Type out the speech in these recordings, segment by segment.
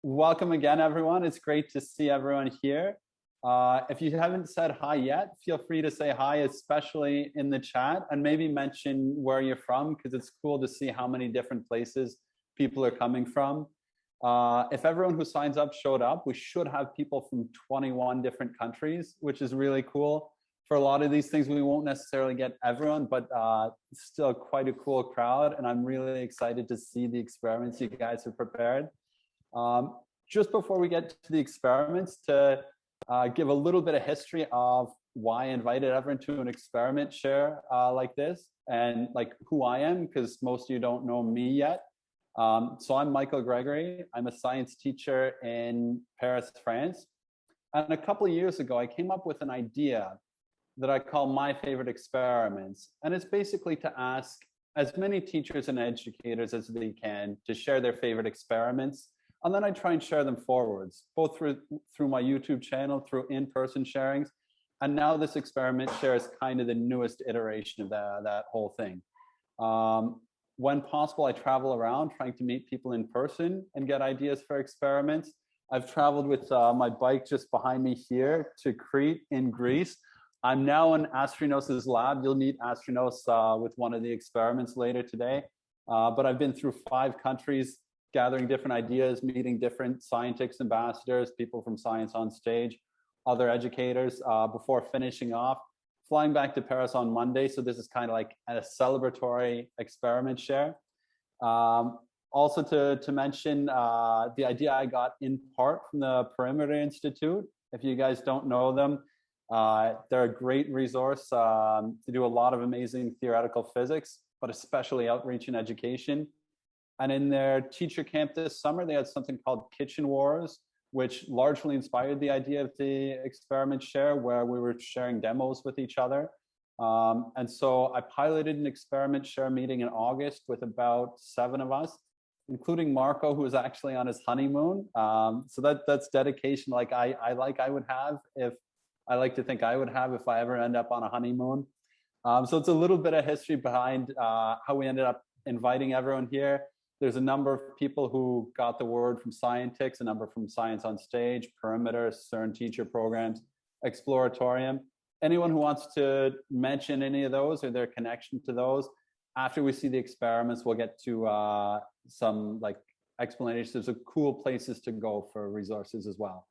Welcome again, everyone. It's great to see everyone here. If you haven't said hi yet, feel free to say hi, especially in the chat, and maybe mention where you're from, because it's cool to see how many different places people are coming from. If everyone who signs up showed up, we should have people from 21 different countries, which is really cool. For a lot of these things, we won't necessarily get everyone, but still quite a cool crowd. And I'm really excited to see the experiments you guys have prepared. Just before we get to the experiments, to give a little bit of history of why I invited everyone to an experiment share like this, and like who I am, because most of you don't know me yet. So I'm Michael Gregory. I'm a science teacher in Paris, France. And a couple of years ago, I came up with an idea that I call my favorite experiments. And it's basically to ask as many teachers and educators as they can to share their favorite experiments. And then I try and share them forwards, both through my YouTube channel, through in-person sharings. And now this experiment share is kind of the newest iteration of that whole thing. When possible, I travel around trying to meet people in person and get ideas for experiments. I've traveled with my bike just behind me here to Crete in Greece. I'm now in Astrinos' lab. You'll meet Astrinos with one of the experiments later today. But I've been through 5 countries, gathering different ideas, meeting different Scientix ambassadors, people from Science on Stage, other educators, before finishing off, flying back to Paris on Monday. So this is kind of like a celebratory experiment share. Also to mention the idea I got in part from the Perimeter Institute. If you guys don't know them, they're a great resource to do a lot of amazing theoretical physics, but especially outreach and education. And in their teacher camp this summer, they had something called Kitchen Wars, which largely inspired the idea of the experiment share, where we were sharing demos with each other. And so I piloted an experiment share meeting in August with about 7 of us, including Marco, who was actually on his honeymoon. So that's dedication like I would have if I like to think I would have if I ever end up on a honeymoon. So it's a little bit of history behind how we ended up inviting everyone here. There's a number of people who got the word from Scientix, a number from Science on Stage, Perimeter, CERN teacher programs, Exploratorium. Anyone who wants to mention any of those or their connection to those, after we see the experiments, we'll get to some like explanations of cool places to go for resources as well.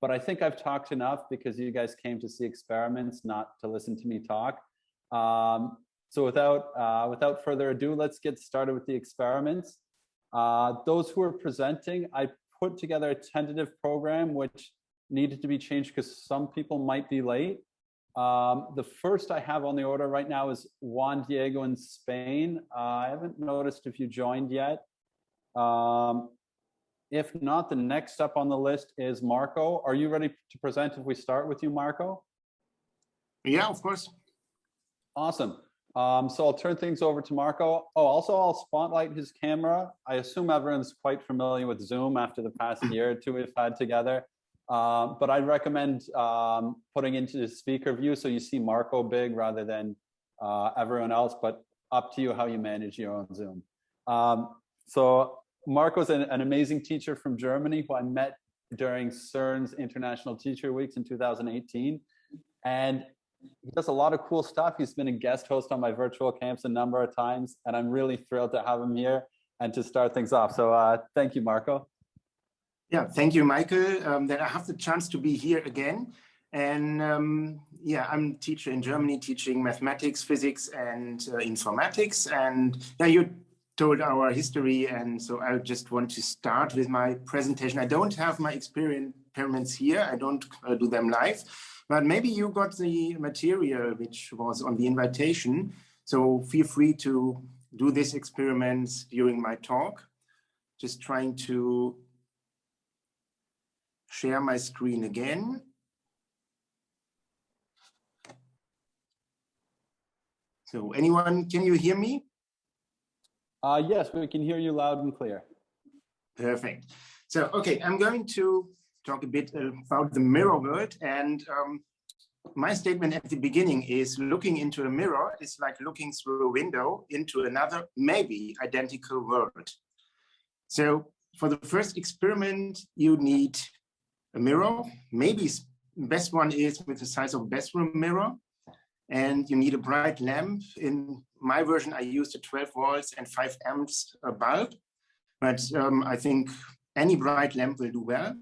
But I think I've talked enough because you guys came to see experiments, not to listen to me talk. So without further ado, let's get started with the experiments. Those who are presenting, I put together a tentative program which needed to be changed because some people might be late. The first I have on the order right now is Juan Diego in Spain. I haven't noticed if you joined yet. If not, the next up on the list is Marco. Are you ready to present if we start with you, Marco? Yeah, of course. Awesome. So I'll turn things over to Marco. Oh, also I'll spotlight his camera. I assume everyone's quite familiar with Zoom after the past year or two we've had together. But I'd recommend putting into the speaker view so you see Marco big rather than everyone else, but up to you how you manage your own Zoom. So Marco's an amazing teacher from Germany who I met during CERN's International Teacher Weeks in 2018. And he does a lot of cool stuff. He's been a guest host on my virtual camps a number of times, and I'm really thrilled to have him here and to start things off. So thank you, Marco. Yeah, thank you, Michael, that I have the chance to be here again. And yeah, I'm a teacher in Germany teaching mathematics, physics, and informatics. And yeah, you told our history, and so I just want to start with my presentation. I don't have my experiments here. I don't do them live. But maybe you got the material which was on the invitation. So feel free to do these experiments during my talk. Just trying to share my screen again. So anyone, can you hear me? Yes, we can hear you loud and clear. Perfect. So, okay, I'm going to talk a bit about the mirror world, and my statement at the beginning is looking into a mirror is like looking through a window into another maybe identical world. So for the first experiment, you need a mirror. Maybe the best one is with the size of a bathroom mirror. And you need a bright lamp. In my version, I used a 12 volts and 5 amps bulb. But I think any bright lamp will do well.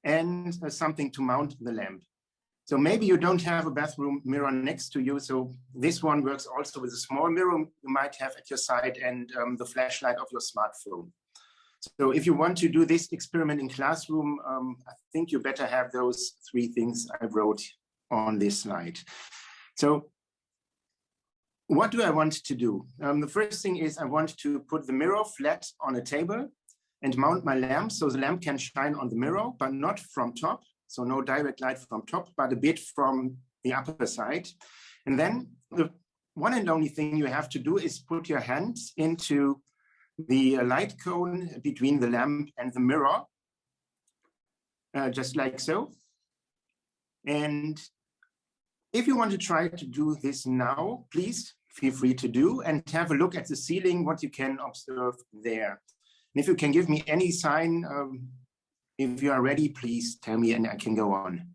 And something to mount the lamp. So maybe you don't have a bathroom mirror next to you. So this one works also with a small mirror you might have at your side and the flashlight of your smartphone. So if you want to do this experiment in classroom, I think you better have those 3 things I wrote on this slide. So what do I want to do? The first thing is I want to put the mirror flat on a table and mount my lamp so the lamp can shine on the mirror, but not from top. So no direct light from top, but a bit from the upper side. And then the one and only thing you have to do is put your hands into the light cone between the lamp and the mirror, just like so. And if you want to try to do this now, please feel free to do and have a look at the ceiling, what you can observe there. And if you can give me any sign, if you are ready, please tell me and I can go on.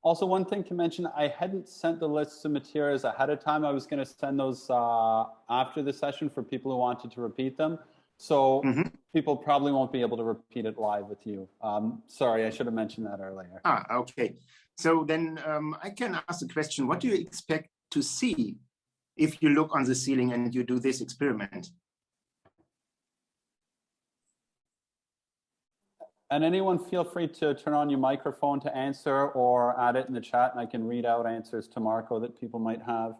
Also, one thing to mention, I hadn't sent the lists of materials ahead of time. I was going to send those after the session for people who wanted to repeat them. So people probably won't be able to repeat it live with you. Sorry, I should have mentioned that earlier. Okay. So then I can ask the question, what do you expect to see if you look on the ceiling and you do this experiment? And anyone feel free to turn on your microphone to answer or add it in the chat and I can read out answers to Marco that people might have.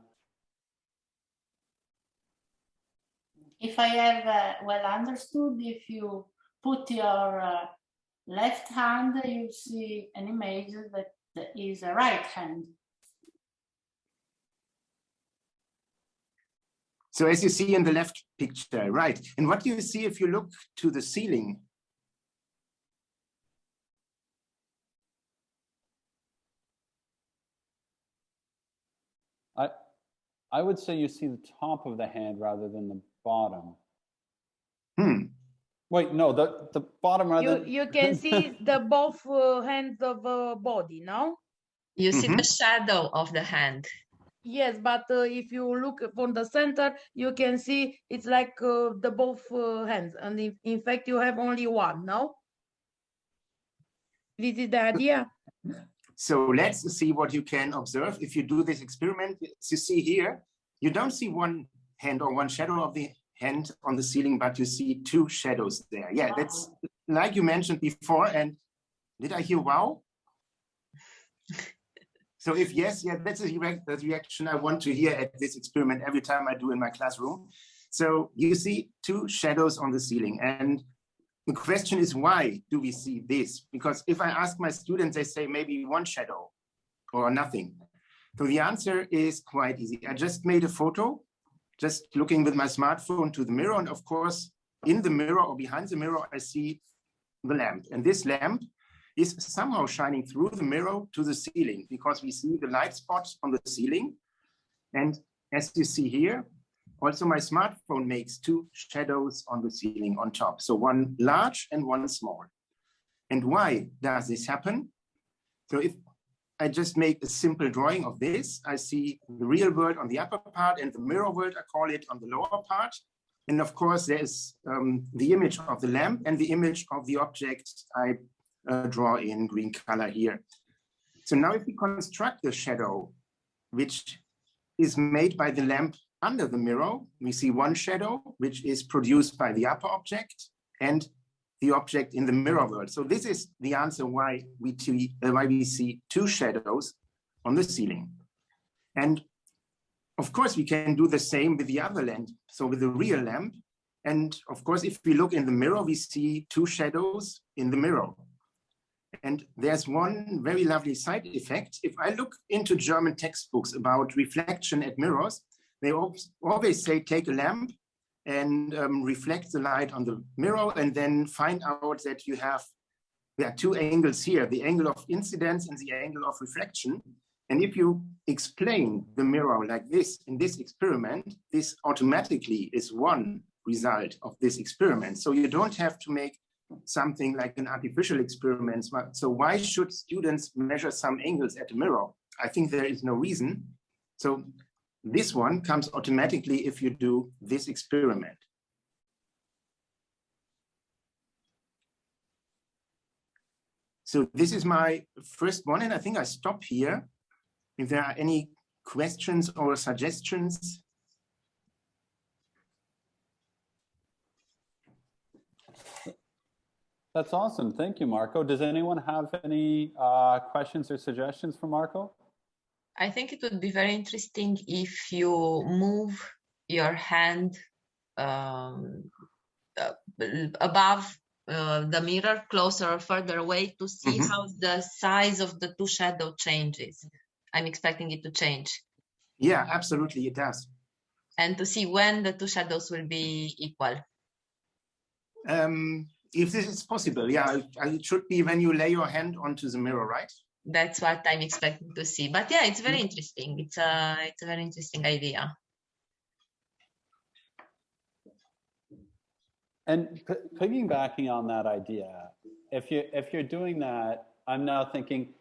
If I have well understood, if you put your left hand, you see an image that is a right hand. So as you see in the left picture, right. And what do you see if you look to the ceiling? I would say you see the top of the hand rather than the bottom. Wait, no, the bottom rather. You can see the both hands of body, no? You see the shadow of the hand. Yes, but if you look from the center, you can see it's like the both hands. And in fact, you have only one, no? This is the idea. So let's see what you can observe. If you do this experiment, as you see here, you don't see one hand or one shadow of the hand on the ceiling, but you see 2 shadows there. Yeah, that's like you mentioned before. And did I hear wow? So if yes, yeah, that's the reaction I want to hear at this experiment every time I do in my classroom. So you see 2 shadows on the ceiling. And the question is, why do we see this? Because if I ask my students, they say maybe 1 shadow or nothing. So the answer is quite easy. I just made a photo, just looking with my smartphone to the mirror. And of course, in the mirror or behind the mirror, I see the lamp. And this lamp is somehow shining through the mirror to the ceiling because we see the light spots on the ceiling. And as you see here, also my smartphone makes 2 shadows on the ceiling on top. So 1 large and 1 small. And why does this happen? So if I just make a simple drawing of this, I see the real world on the upper part and the mirror world, I call it, on the lower part. And of course, there's the image of the lamp and the image of the object I draw in green color here. So now if we construct the shadow, which is made by the lamp under the mirror, we see 1 shadow, which is produced by the upper object and the object in the mirror world. So this is the answer why we see 2 shadows on the ceiling. And of course, we can do the same with the other lamp, so with the real lamp. And of course, if we look in the mirror, we see 2 shadows in the mirror. And there's one very lovely side effect. If I look into German textbooks about reflection at mirrors, they always say, take a lamp and reflect the light on the mirror and then find out that there are 2 angles here, the angle of incidence and the angle of reflection. And if you explain the mirror like this in this experiment, this automatically is 1 result of this experiment. So you don't have to make something like an artificial experiment. So why should students measure some angles at a mirror? I think there is no reason. So this one comes automatically if you do this experiment. So this is my first one, and I think I stop here. If there are any questions or suggestions. That's awesome. Thank you, Marco. Does anyone have any questions or suggestions for Marco? I think it would be very interesting if you move your hand above the mirror, closer or further away, to see how the size of the two shadow changes. I'm expecting it to change. Yeah, absolutely, it does. And to see when the two shadows will be equal. If this is possible, yeah, it should be when you lay your hand onto the mirror, right? That's what I'm expecting to see. But yeah, it's very interesting. It's a very interesting idea. And piggybacking on that idea, if you're doing that, I'm now thinking,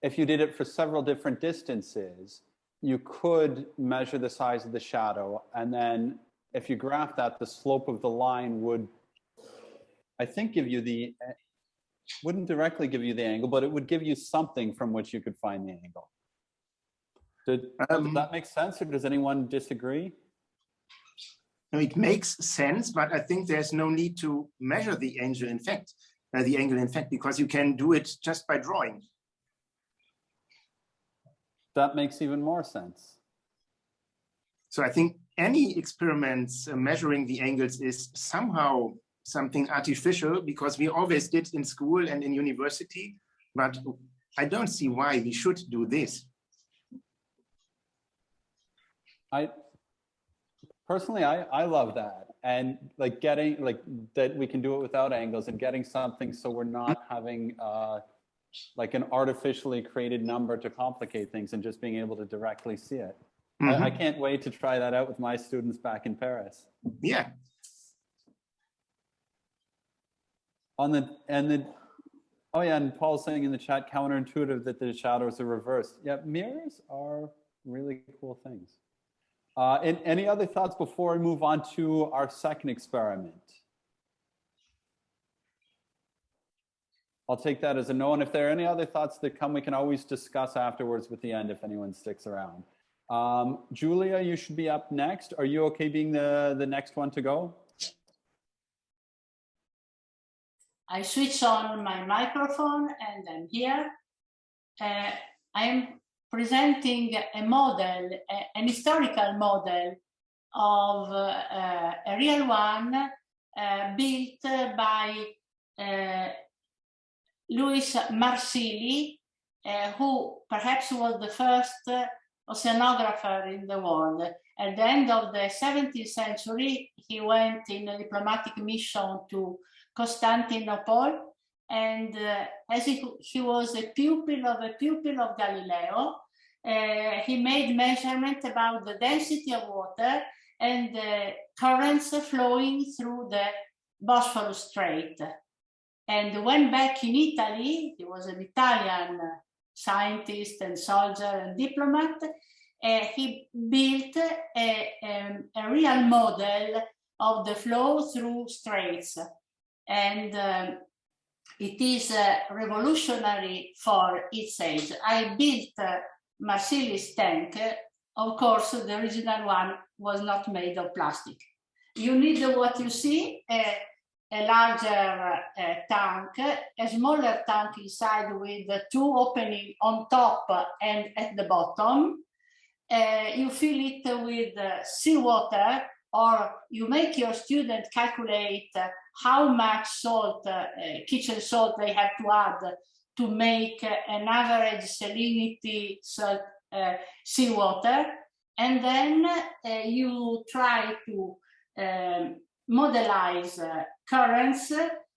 if you did it for several different distances, you could measure the size of the shadow, and then if you graph that, the slope of the line would, I think, wouldn't directly give you the angle, but it would give you something from which you could find the angle. Does that make sense, or does anyone disagree? No, it makes sense, but I think there's no need to measure the angle in fact, because you can do it just by drawing. That makes even more sense. So I think any experiments measuring the angles is somehow something artificial, because we always did in school and in university, but I don't see why we should do this. Personally, I love that, and like getting that we can do it without angles and getting something so we're not having like an artificially created number to complicate things, and just being able to directly see it. I can't wait to try that out with my students back in Paris. Yeah. Oh yeah, and Paul's saying in the chat, counterintuitive that the shadows are reversed. Yeah, mirrors are really cool things. And any other thoughts before we move on to our second experiment? I'll take that as a no. And if there are any other thoughts that come, we can always discuss afterwards with the end if anyone sticks around. Giulia, you should be up next. Are you okay being the next one to go? I switch on my microphone and I'm here. I'm presenting a model, an historical model of a real one built by Louis Marsili, who perhaps was the first oceanographer in the world. At the end of the 17th century, he went in a diplomatic mission to Constantinople, and as he was a pupil of Galileo, he made measurements about the density of water and the currents flowing through the Bosphorus Strait. And when back in Italy, he was an Italian scientist and soldier and diplomat, he built a real model of the flow through straits. And it is revolutionary for its age. I built Marsili's tank. Of course, the original one was not made of plastic. You need what you see, a larger tank, a smaller tank inside with two openings on top and at the bottom. You fill it with seawater, or you make your student calculate how much salt, kitchen salt they have to add to make an average salinity seawater. And then you try to modelize currents,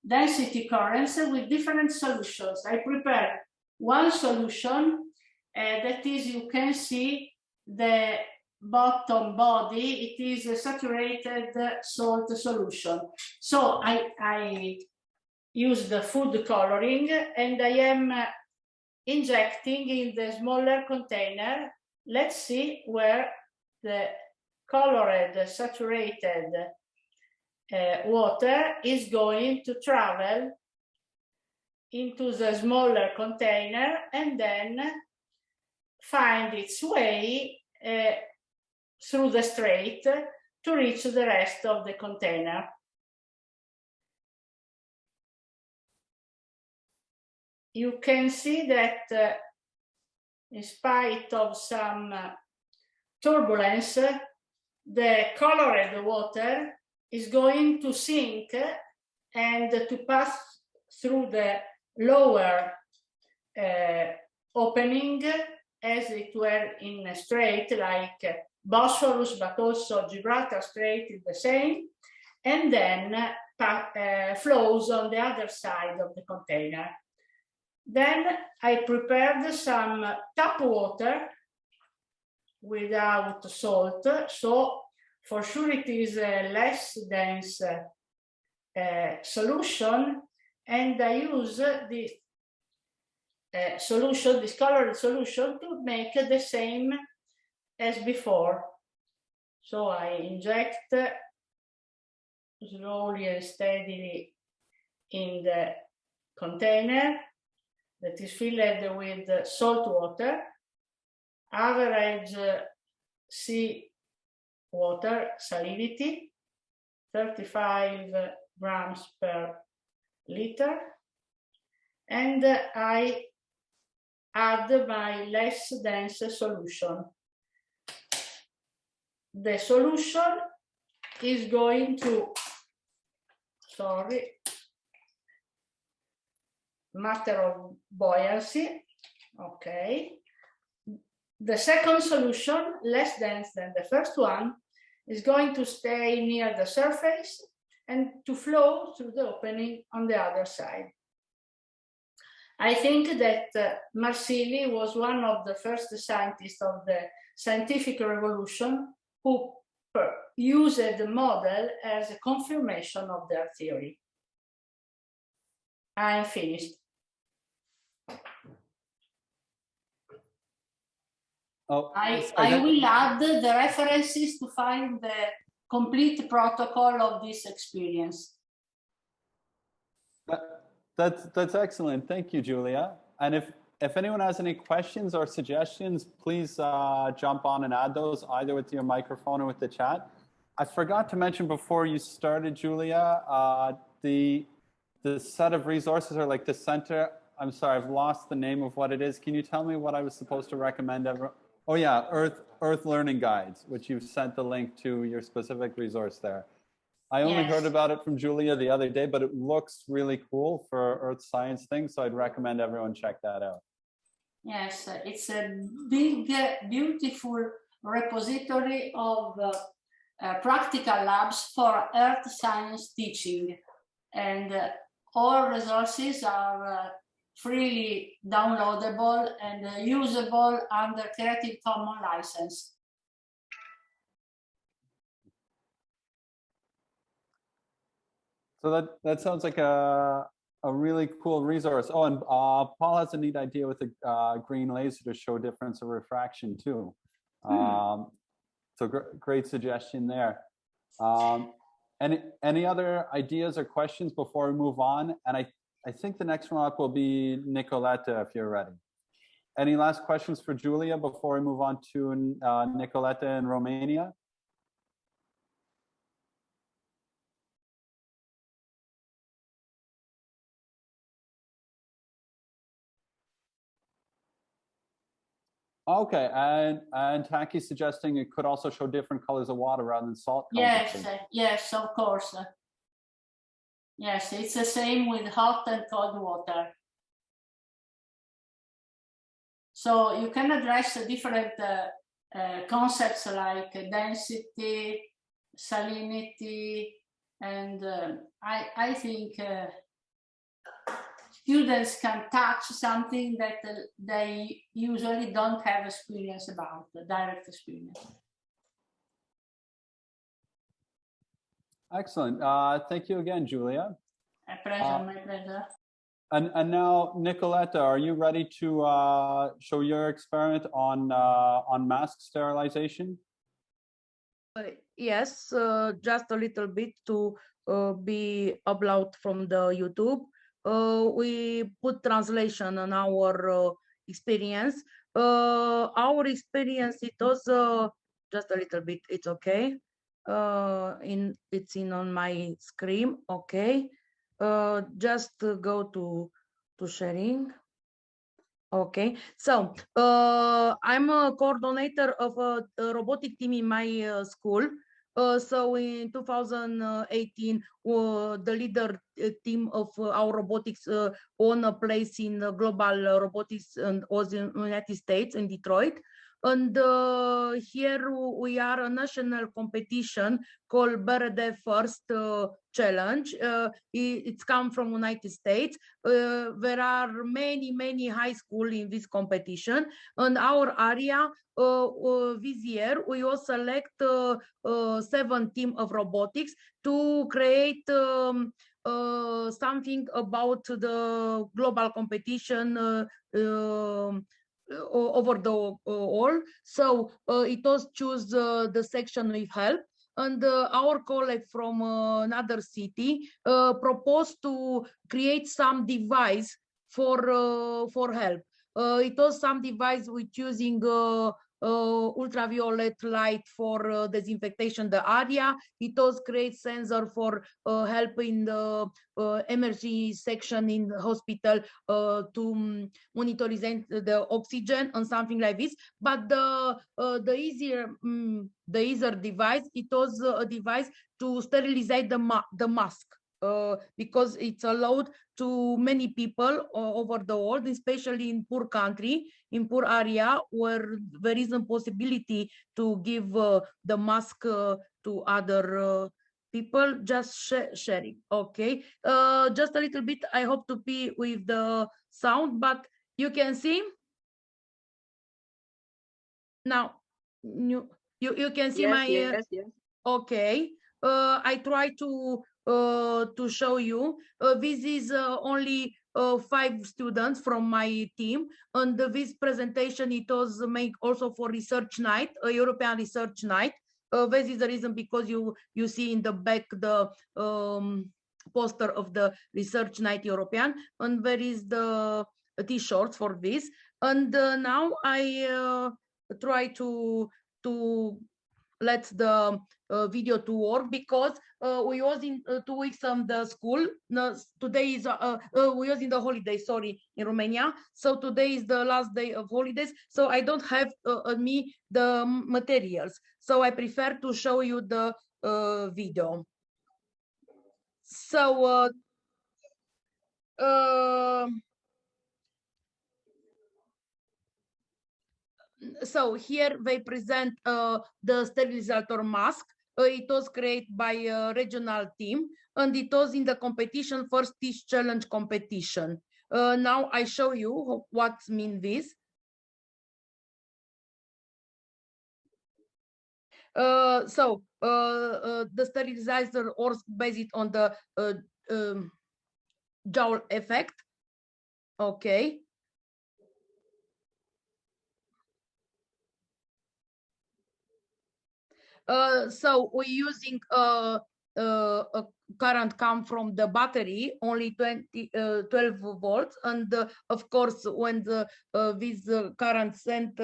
density currents with different solutions. I prepared one solution that is, you can see the bottom body, it is a saturated salt solution. So I use the food coloring, and I am injecting in the smaller container. Let's see where the colored saturated water is going to travel into the smaller container and then find its way through the strait to reach the rest of the container. You can see that in spite of some turbulence, the colored water is going to sink and to pass through the lower opening as it were in a strait like Bosphorus, but also Gibraltar Strait is the same, and then flows on the other side of the container. Then I prepared some tap water without salt, so for sure it is a less dense solution, and I use this solution, this colored solution, to make the same as before. So I inject slowly and steadily in the container that is filled with salt water, average sea water salinity, 35 grams per liter, and I add my less dense solution. The solution is going to, matter of buoyancy, okay. The second solution, less dense than the first one, is going to stay near the surface and to flow through the opening on the other side. I think that Marsili was one of the first scientists of the scientific revolution who used the model as a confirmation of their theory. I'm finished. Oh, I will add the references to find the complete protocol of this experience. That's excellent. Thank you, Giulia. And if anyone has any questions or suggestions, please jump on and add those either with your microphone or with the chat. I forgot to mention before you started, Giulia, the set of resources, or like the center. I'm sorry, I've lost the name of what it is. Can you tell me what I was supposed to recommend? Oh yeah, Earth Learning Guides, which you've sent the link to your specific resource there. I only heard about it from Giulia the other day, but it looks really cool for Earth science things, so I'd recommend everyone check that out. Yes, it's a big, beautiful repository of practical labs for Earth science teaching, and all resources are freely downloadable and usable under Creative Commons license. So that sounds like a really cool resource. Oh, and Paul has a neat idea with a green laser to show difference of refraction too. So great suggestion there. Any other ideas or questions before we move on? And I think the next one up will be Nicoleta, if you're ready. Any last questions for Giulia before we move on to Nicoleta in Romania? Okay, and Takis suggesting it could also show different colors of water rather than salt. Yes, of course. Yes, it's the same with hot and cold water. So you can address different concepts like density, salinity, and I think students can touch something that they usually don't have experience about, direct experience. Excellent. Thank you again, Giulia. A pleasure, my pleasure. And now, Nicoleta, are you ready to show your experiment on mask sterilization? Yes, just a little bit to be upload from the YouTube. We put translation on our experience. Our experience, it was just a little bit, it's okay. It's in on my screen, okay. Just go to sharing. Okay, so I'm a coordinator of a robotic team in my school. So in 2018, the leader team of our robotics won a place in global robotics and was in United States in Detroit. And here we are a national competition called Birthday First Challenge. It's come from United States. There are many high schools in this competition. And our area this year, we will select 7 teams of robotics to create something about the global competition over the all. So it was choose the section with help. And our colleague from another city proposed to create some device for help. It was some device with using ultraviolet light for disinfectation the area. It was create sensor for helping the emergency section in the hospital to monitor the oxygen and something like this. But the easier device, it was a device to sterilize the mask. Because it's allowed to many people over the world, especially in poor country, in poor area where there is a possibility to give the mask to other people. Just sharing. Okay, just a little bit. I hope to be with the sound, but you can see now. You can see my yes. Okay. I try to show you. This is only 5 students from my team, and this presentation it was made also for research night, a European research night. This is the reason because you see in the back the poster of the research night European, and there is the T-shirts for this. And now I try to let the video to work, because we was in 2 weeks on the school. No, today is we was in the holiday, sorry, in Romania. So today is the last day of holidays. So I don't have me the materials. So I prefer to show you the video. So so here they present the sterilizer mask. It was created by a regional team, and it was in the competition first Teach Challenge competition. Now I show you what mean this. So the sterilizer was based on the Joule effect. Okay. So we're using a current come from the battery, only 12 volts, and of course when this current sent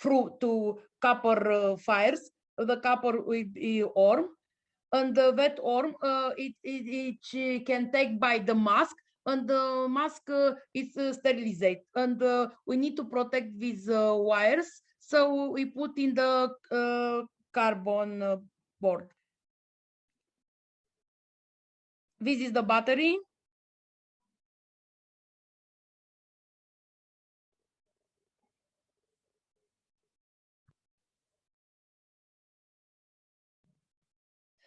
through to copper fires, the copper will be warm, and that warm it can take by the mask, and the mask is sterilized, and we need to protect these wires. So we put in the carbon board. This is the battery.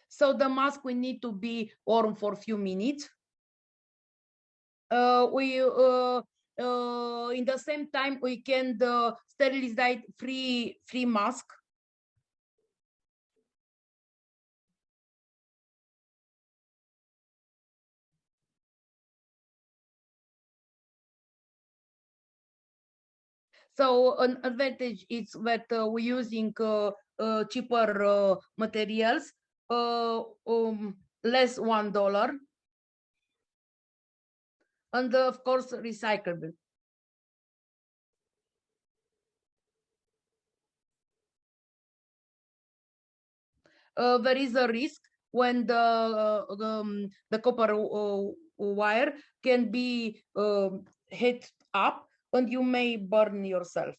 So the mask will need to be warm for a few minutes. In the same time, we can sterilize free mask. So an advantage is that we're using cheaper materials, less $1, and of course recyclable. There is a risk when the copper wire can be heated up and you may burn yourself.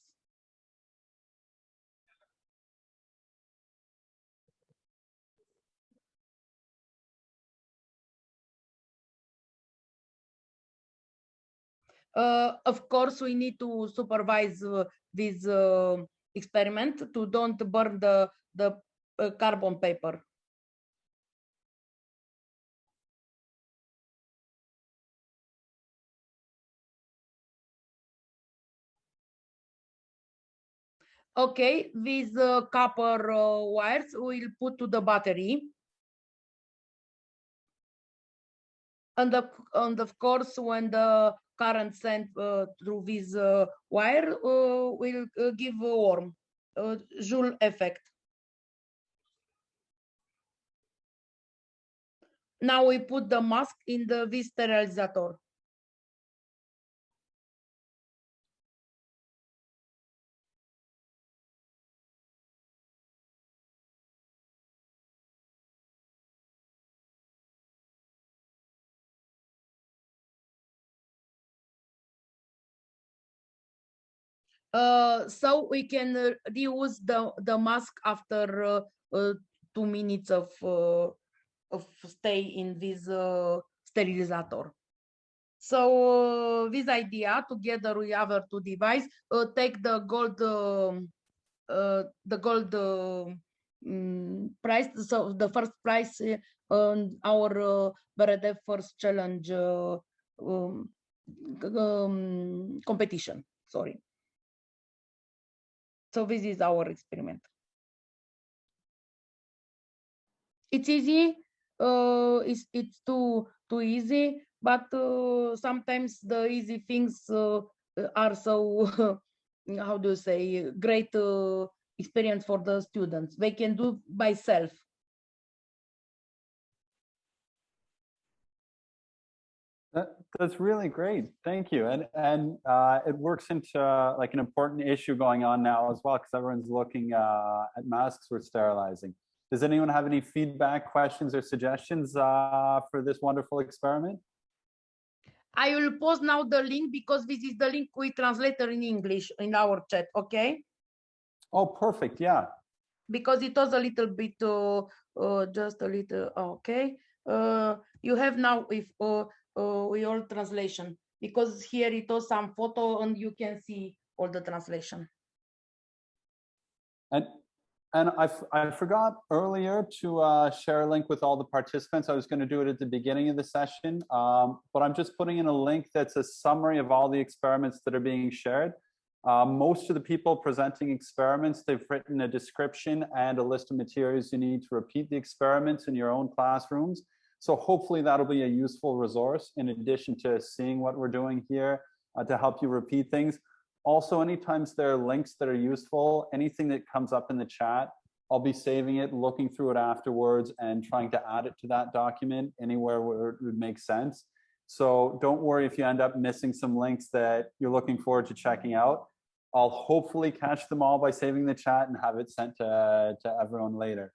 Of course, we need to supervise this experiment to don't burn the carbon paper. Okay, these copper wires we'll put to the battery. And of course, when the current sent through this wire will give a warm Joule effect. Now we put the mask in this sterilizer. So we can reuse the mask after 2 minutes of stay in this sterilizer. So this idea, together with other two devices, take the gold prize. So the first prize on our Beredev First Challenge competition. Sorry. So this is our experiment. It's easy. It's too easy, but sometimes the easy things are so how do you say, great experience for the students. They can do by self. That's really great. Thank you. And it works into like an important issue going on now as well, because everyone's looking at masks we're sterilizing. Does anyone have any feedback, questions, or suggestions for this wonderful experiment? I will post now the link because this is the link we translated in English in our chat, okay? Oh, perfect, yeah. Because it was a little bit, just a little, okay. You have now with your translation, because here it was some photo and you can see all the translation. And I forgot earlier to share a link with all the participants. I was going to do it at the beginning of the session, but I'm just putting in a link that's a summary of all the experiments that are being shared. Most of the people presenting experiments, they've written a description and a list of materials you need to repeat the experiments in your own classrooms. So hopefully that'll be a useful resource in addition to seeing what we're doing here to help you repeat things. Also, anytime there are links that are useful, anything that comes up in the chat, I'll be saving it, looking through it afterwards, and trying to add it to that document anywhere where it would make sense. So don't worry if you end up missing some links that you're looking forward to checking out. I'll hopefully catch them all by saving the chat and have it sent to everyone later.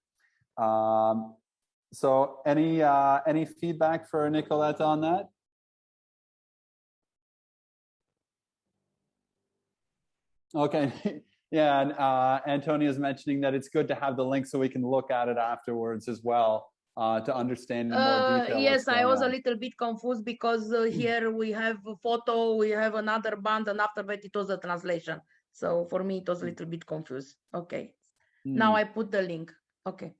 So any feedback for Nicoleta on that? Okay, yeah, and Antonia's mentioning that it's good to have the link so we can look at it afterwards as well to understand in more detail. Yes, I was a little bit confused because here we have a photo, we have another band, and after that it was a translation. So for me, it was a little bit confused. Okay, now I put the link. Okay.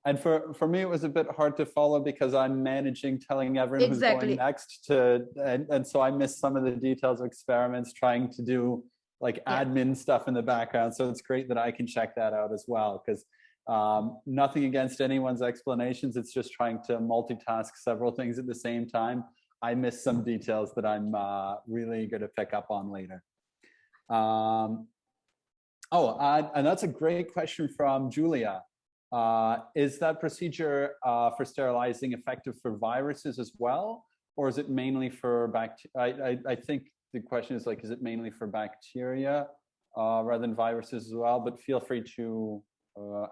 And for me, it was a bit hard to follow because I'm managing telling everyone who's going next to, and so I missed some of the details of experiments, trying to do like admin stuff in the background. So it's great that I can check that out as well, because nothing against anyone's explanations. It's just trying to multitask several things at the same time. I missed some details that I'm really going to pick up on later. And that's a great question from Giulia. Is that procedure for sterilizing effective for viruses as well? Or is it mainly for bacteria? I think the question is like, is it mainly for bacteria rather than viruses as well? But feel free to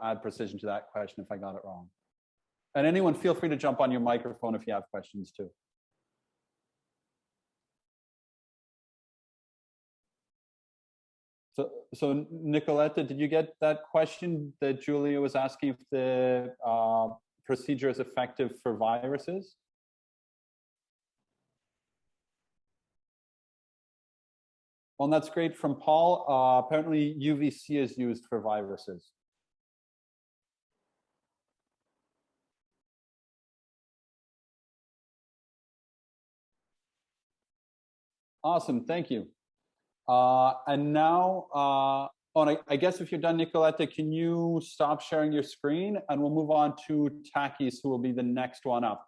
add precision to that question if I got it wrong. And anyone, feel free to jump on your microphone if you have questions too. So Nicoleta, did you get that question that Giulia was asking if the procedure is effective for viruses? Well, that's great from Paul. Apparently UVC is used for viruses. Awesome, thank you. And now, I guess if you're done, Nicoleta, can you stop sharing your screen and we'll move on to Takis, who will be the next one up.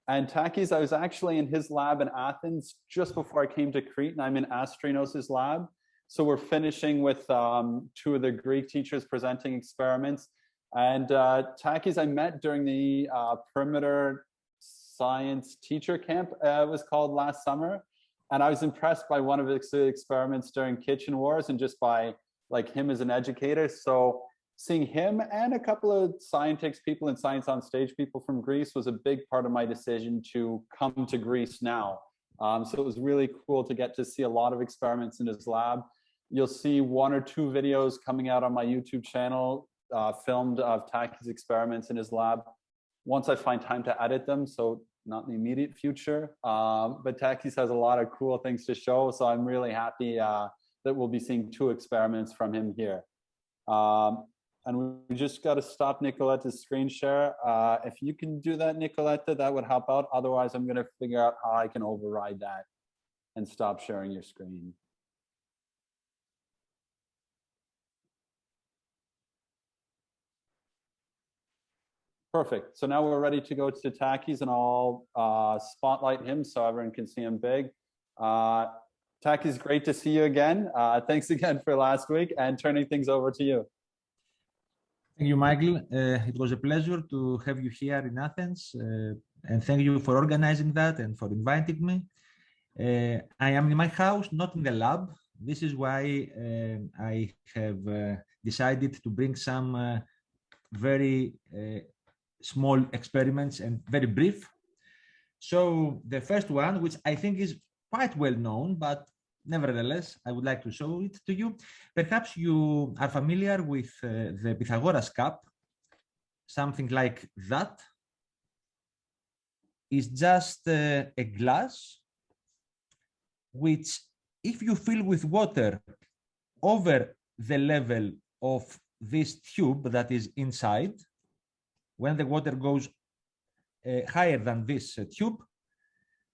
And Takis, I was actually in his lab in Athens just before I came to Crete, and I'm in Astrinos' lab. So we're finishing with 2 of the Greek teachers presenting experiments. And Takis I met during the Perimeter Science Teacher Camp, it was called last summer. And I was impressed by one of his experiments during Kitchen Wars and just by like him as an educator. So seeing him and a couple of Scientix people and Science on Stage people from Greece was a big part of my decision to come to Greece now. So it was really cool to get to see a lot of experiments in his lab. You'll see 1 or 2 videos coming out on my YouTube channel filmed of Takis experiments in his lab once I find time to edit them. So not in the immediate future, but Takis has a lot of cool things to show. So I'm really happy that we'll be seeing 2 experiments from him here. And we just got to stop Nicoleta's screen share. If you can do that, Nicoleta, that would help out. Otherwise, I'm going to figure out how I can override that and stop sharing your screen. Perfect. So now we're ready to go to Takis, and I'll spotlight him so everyone can see him big. Takis, great to see you again. Thanks again for last week, and turning things over to you. Thank you, Michael. It was a pleasure to have you here in Athens, and thank you for organizing that and for inviting me. I am in my house, not in the lab. This is why I have decided to bring some very small experiments and very brief. So the first one, which I think is quite well known, but nevertheless, I would like to show it to you. Perhaps you are familiar with the Pizzagoras Cup. Something like that is just a glass, which if you fill with water over the level of this tube that is inside, when the water goes higher than this tube,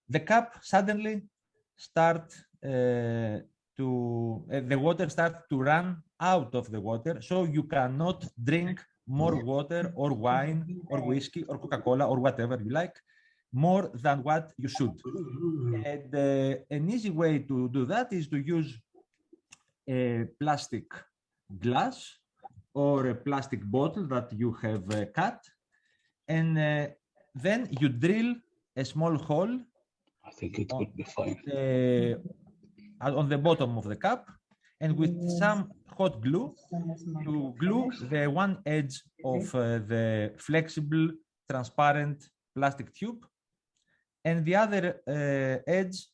the cup suddenly the water starts to run out of the water, so you cannot drink more water or wine or whiskey or Coca-Cola or whatever you like, more than what you should. And an easy way to do that is to use a plastic glass or a plastic bottle that you have cut, and then you drill a small hole. I think it would be fine. On the bottom of the cup, and with some hot glue, you glue the one edge of the flexible, transparent plastic tube, and the other edge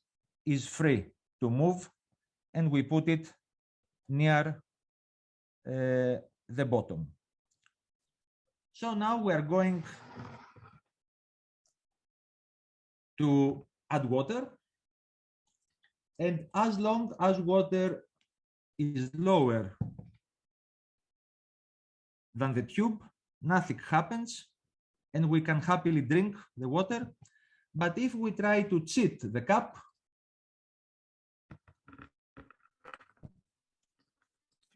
is free to move, and we put it near the bottom. So now we are going to add water, and as long as water is lower than the tube, nothing happens, and we can happily drink the water. But if we try to cheat the cup,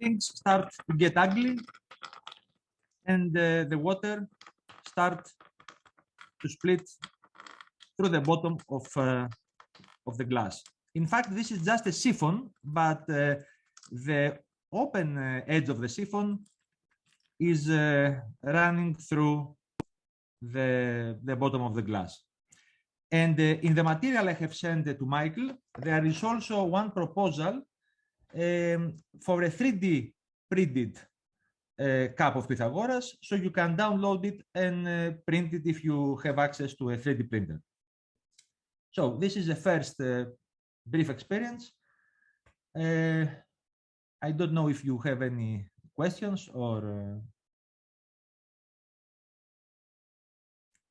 things start to get ugly, and the water starts to split through the bottom of the glass. In fact, this is just a siphon, but the open edge of the siphon is running through the bottom of the glass. And in the material I have sent to Michael, there is also one proposal for a 3D printed cup of Pythagoras, so you can download it and print it if you have access to a 3D printer. So this is the first brief experience. I don't know if you have any questions or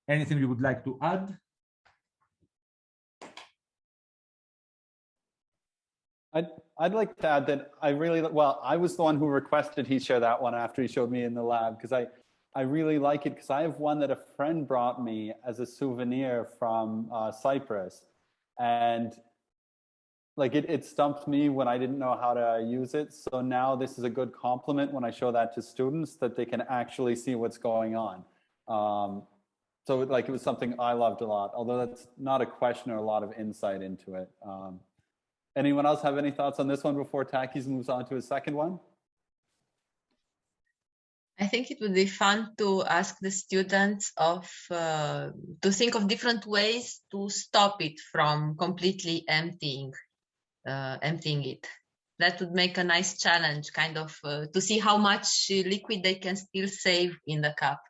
anything you would like to add. I'd like to add that I was the one who requested he share that one after he showed me in the lab, because I really like it, because I have one that a friend brought me as a souvenir from Cyprus, and like it stumped me when I didn't know how to use it. So now this is a good compliment when I show that to students, that they can actually see what's going on. So like it was something I loved a lot, although that's not a question or a lot of insight into it. Anyone else have any thoughts on this one before Takis moves on to his second one? I think it would be fun to ask the students to think of different ways to stop it from completely emptying it. That would make a nice challenge, kind of to see how much liquid they can still save in the cup.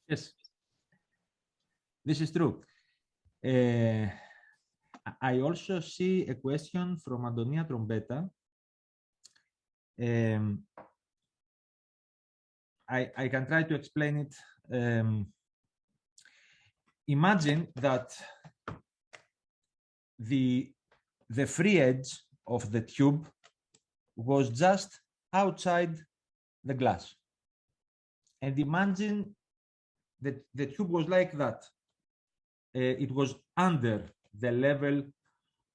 Yes, this is true. I also see a question from Andrea Trombetta. I can try to explain it. Imagine that the free edge of the tube was just outside the glass. And imagine that the tube was like that. It was under the level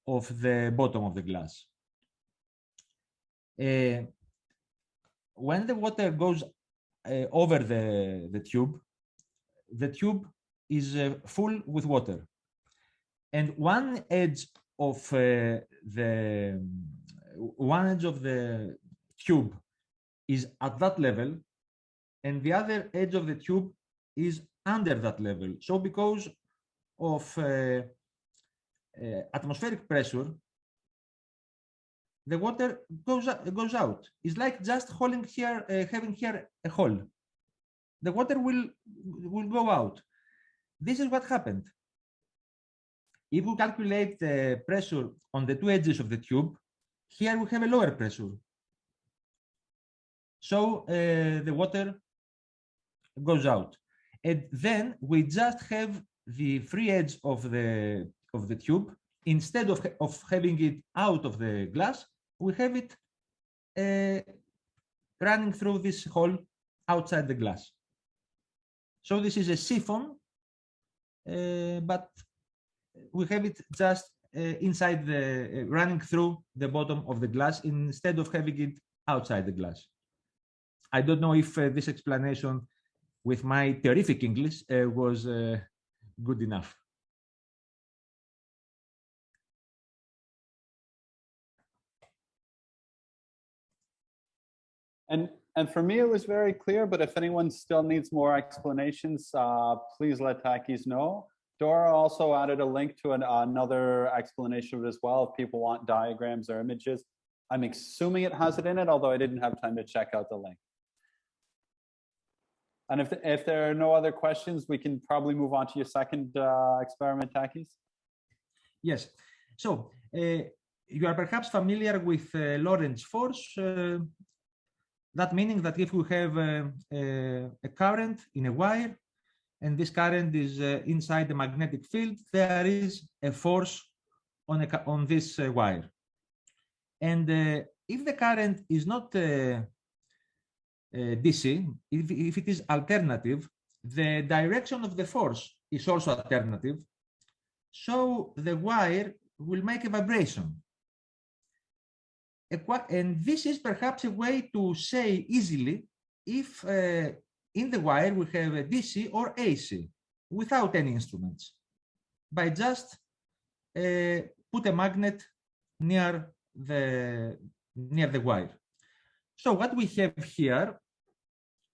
of the bottom of the glass. When the water goes over the tube is full with water, and one edge of the tube is at that level, and the other edge of the tube is under that level. So because of atmospheric pressure, the water goes out. It's like just having here a hole. The water will go out. This is what happened. If we calculate the pressure on the two edges of the tube, here we have a lower pressure. So the water goes out. And then we just have the free edge of the tube. Instead of having it out of the glass, we have it running through this hole outside the glass. So this is a siphon, but we have it just inside running through the bottom of the glass instead of having it outside the glass. I don't know if this explanation with my terrific English was good enough. And for me, it was very clear, but if anyone still needs more explanations, please let Takis know. Dora also added a link to another explanation of it as well, if people want diagrams or images. I'm assuming it has it in it, although I didn't have time to check out the link. And if there are no other questions, we can probably move on to your second experiment, Takis. Yes. So you are perhaps familiar with Lorenz Force. That meaning that if we have a current in a wire, and this current is inside the magnetic field, there is a force on this wire. And if the current is not DC, if it is alternative, the direction of the force is also alternative. So the wire will make a vibration. And this is perhaps a way to say easily if in the wire we have a DC or AC without any instruments, by just put a magnet near near the wire. So what we have here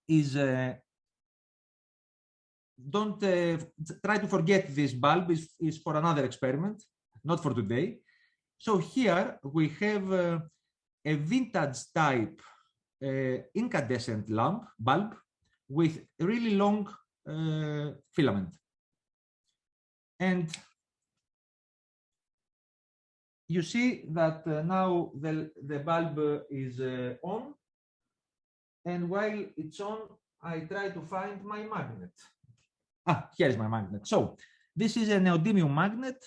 is don't try to forget this bulb is for another experiment, not for today. So here we have a vintage type incandescent bulb with really long filament. And you see that now the bulb is on, and while it's on, I try to find my magnet. Here is my magnet. So this is a neodymium magnet,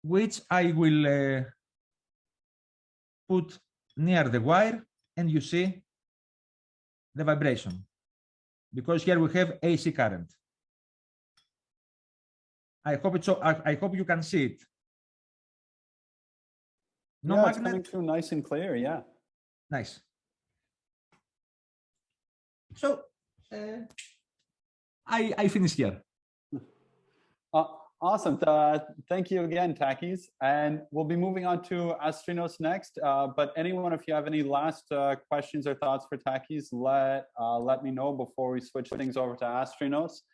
which I will put near the wire, and you see the vibration, because here we have AC current. I hope you can see it. No yeah, magnet. it's coming through nice and clear. Yeah. Nice. So I finish here. Awesome. Thank you again, Takis. And we'll be moving on to Astrinos next. But anyone, if you have any last questions or thoughts for Takis, let me know before we switch things over to Astrinos.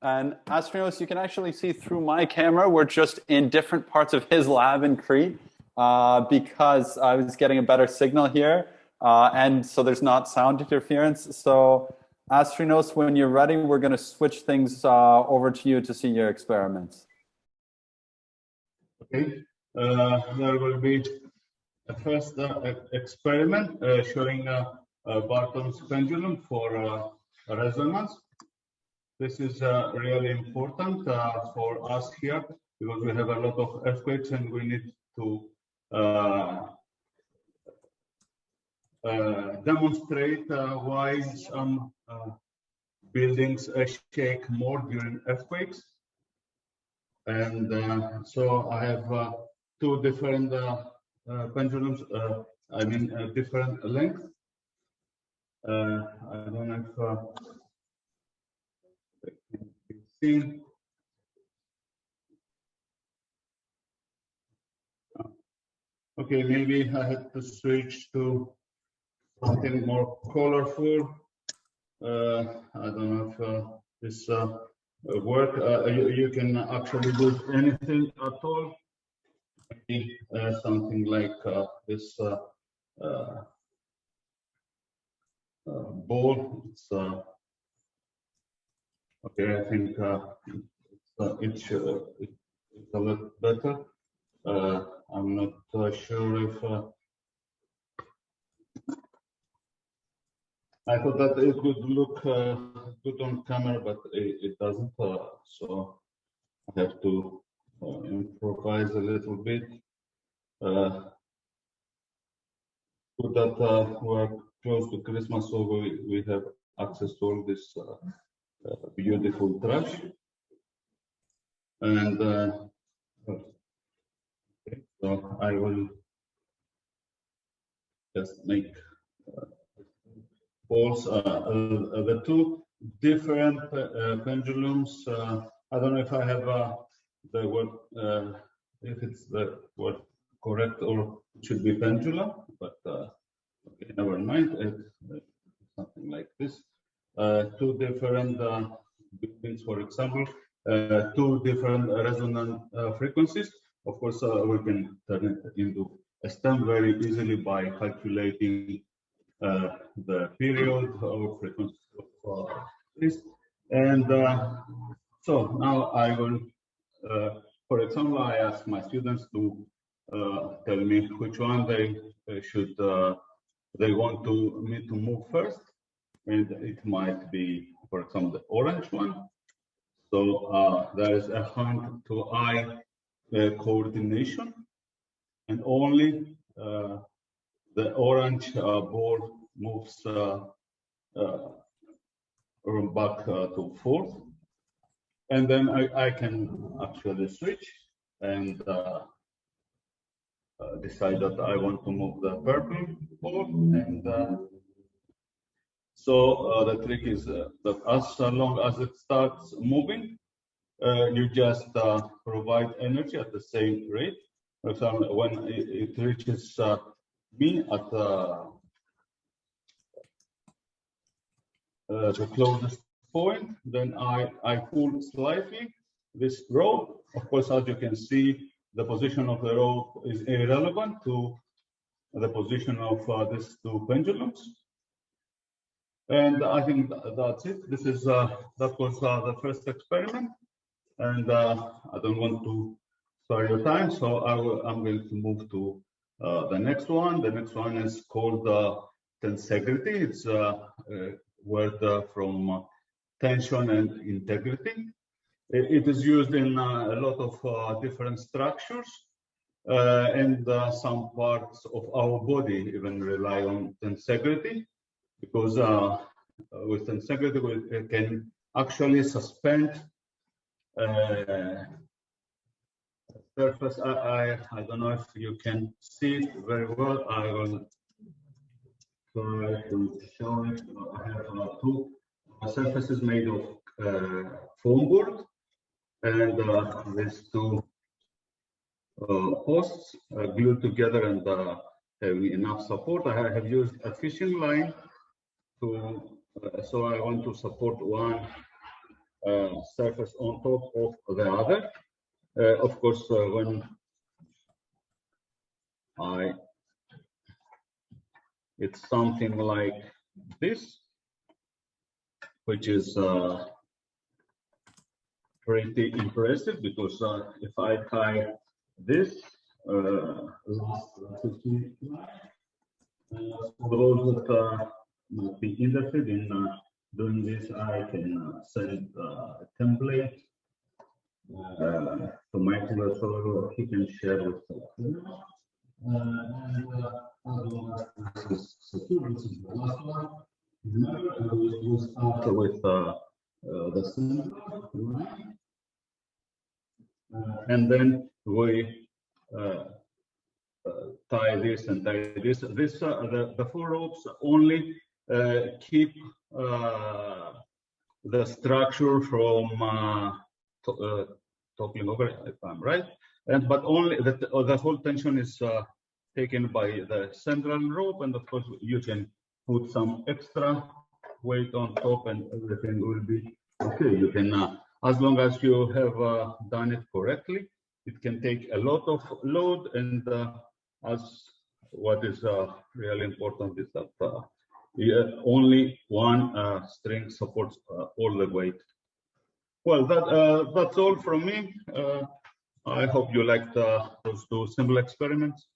And Astrinos, you can actually see through my camera. We're just in different parts of his lab in Crete because I was getting a better signal here. And so there's not sound interference. So Astrinos, when you're ready, we're going to switch things over to you to see your experiments. Okay, there will be a first experiment showing Barton's pendulum for resonance. This is really important for us here because we have a lot of earthquakes and we need to demonstrate why some buildings shake more during earthquakes. And so I have two different pendulums, different lengths. I don't know if you can see. Okay, maybe I have to switch to something more colorful. I don't know if this work. You can actually do anything at all. Maybe something like this ball. It's okay. I think it's a lot better. I'm not sure if I thought that it would look good on camera, but it doesn't. So I have to improvise a little bit. Good that we're close to Christmas, so we have access to all this beautiful trash. And okay, so I will just make balls. The two different pendulums. I don't know if I have the word, if it's the word correct or it should be pendulum, but okay, never mind. It's something like this. Two different buildings, for example, two different resonant frequencies. Of course, we can turn it into a stem very easily by calculating the period or frequency of this. And so now I will, for example, I ask my students to tell me which one they should, they want me to move first. And it might be, for example, the orange one. So there is a hand-to-eye coordination, and only the orange ball moves back to fourth, and then I can actually switch and decide that I want to move the purple ball. And so the trick is that as long as it starts moving, you just provide energy at the same rate, For example, when it reaches me at the closest point, then I pull slightly this rope. Of course, as you can see, the position of the rope is irrelevant to the position of these two pendulums. And I think that's it. This is that was the first experiment, and I don't want to spare your time, so I'm going to move to the next one. The next one is called Tensegrity. It's a word from tension and integrity. It is used in a lot of different structures, and some parts of our body even rely on tensegrity, because with tensegrity we can actually suspend surface. I don't know if you can see it very well. I will try to show it. I have two surfaces made of foam board, and these two posts glued together and having enough support. I have used a fishing line to, so I want to support one surface on top of the other. Of course, when it's something like this, which is pretty impressive, because if I tie this last 15 for those that might be interested in doing this, I can send a template to Michael, so he can share with you. This is secure. This is the last one. Remember, we'll start with the center line, and then we tie this and tie this. The four ropes only keep the structure from toppling over, if I'm right. But only the whole tension is taken by the central rope, and of course you can put some extra weight on top, and everything will be okay. You can, as long as you have done it correctly, it can take a lot of load, and as what is really important is that only one string supports all the weight. Well, that's all from me. I hope you liked those two simple experiments.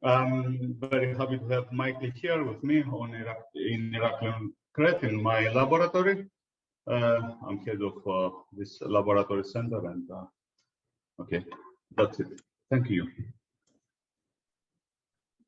I'm very happy to have Michael here with me in Heraklion, Crete, in my laboratory. I'm head of this laboratory center, and okay, that's it. Thank you.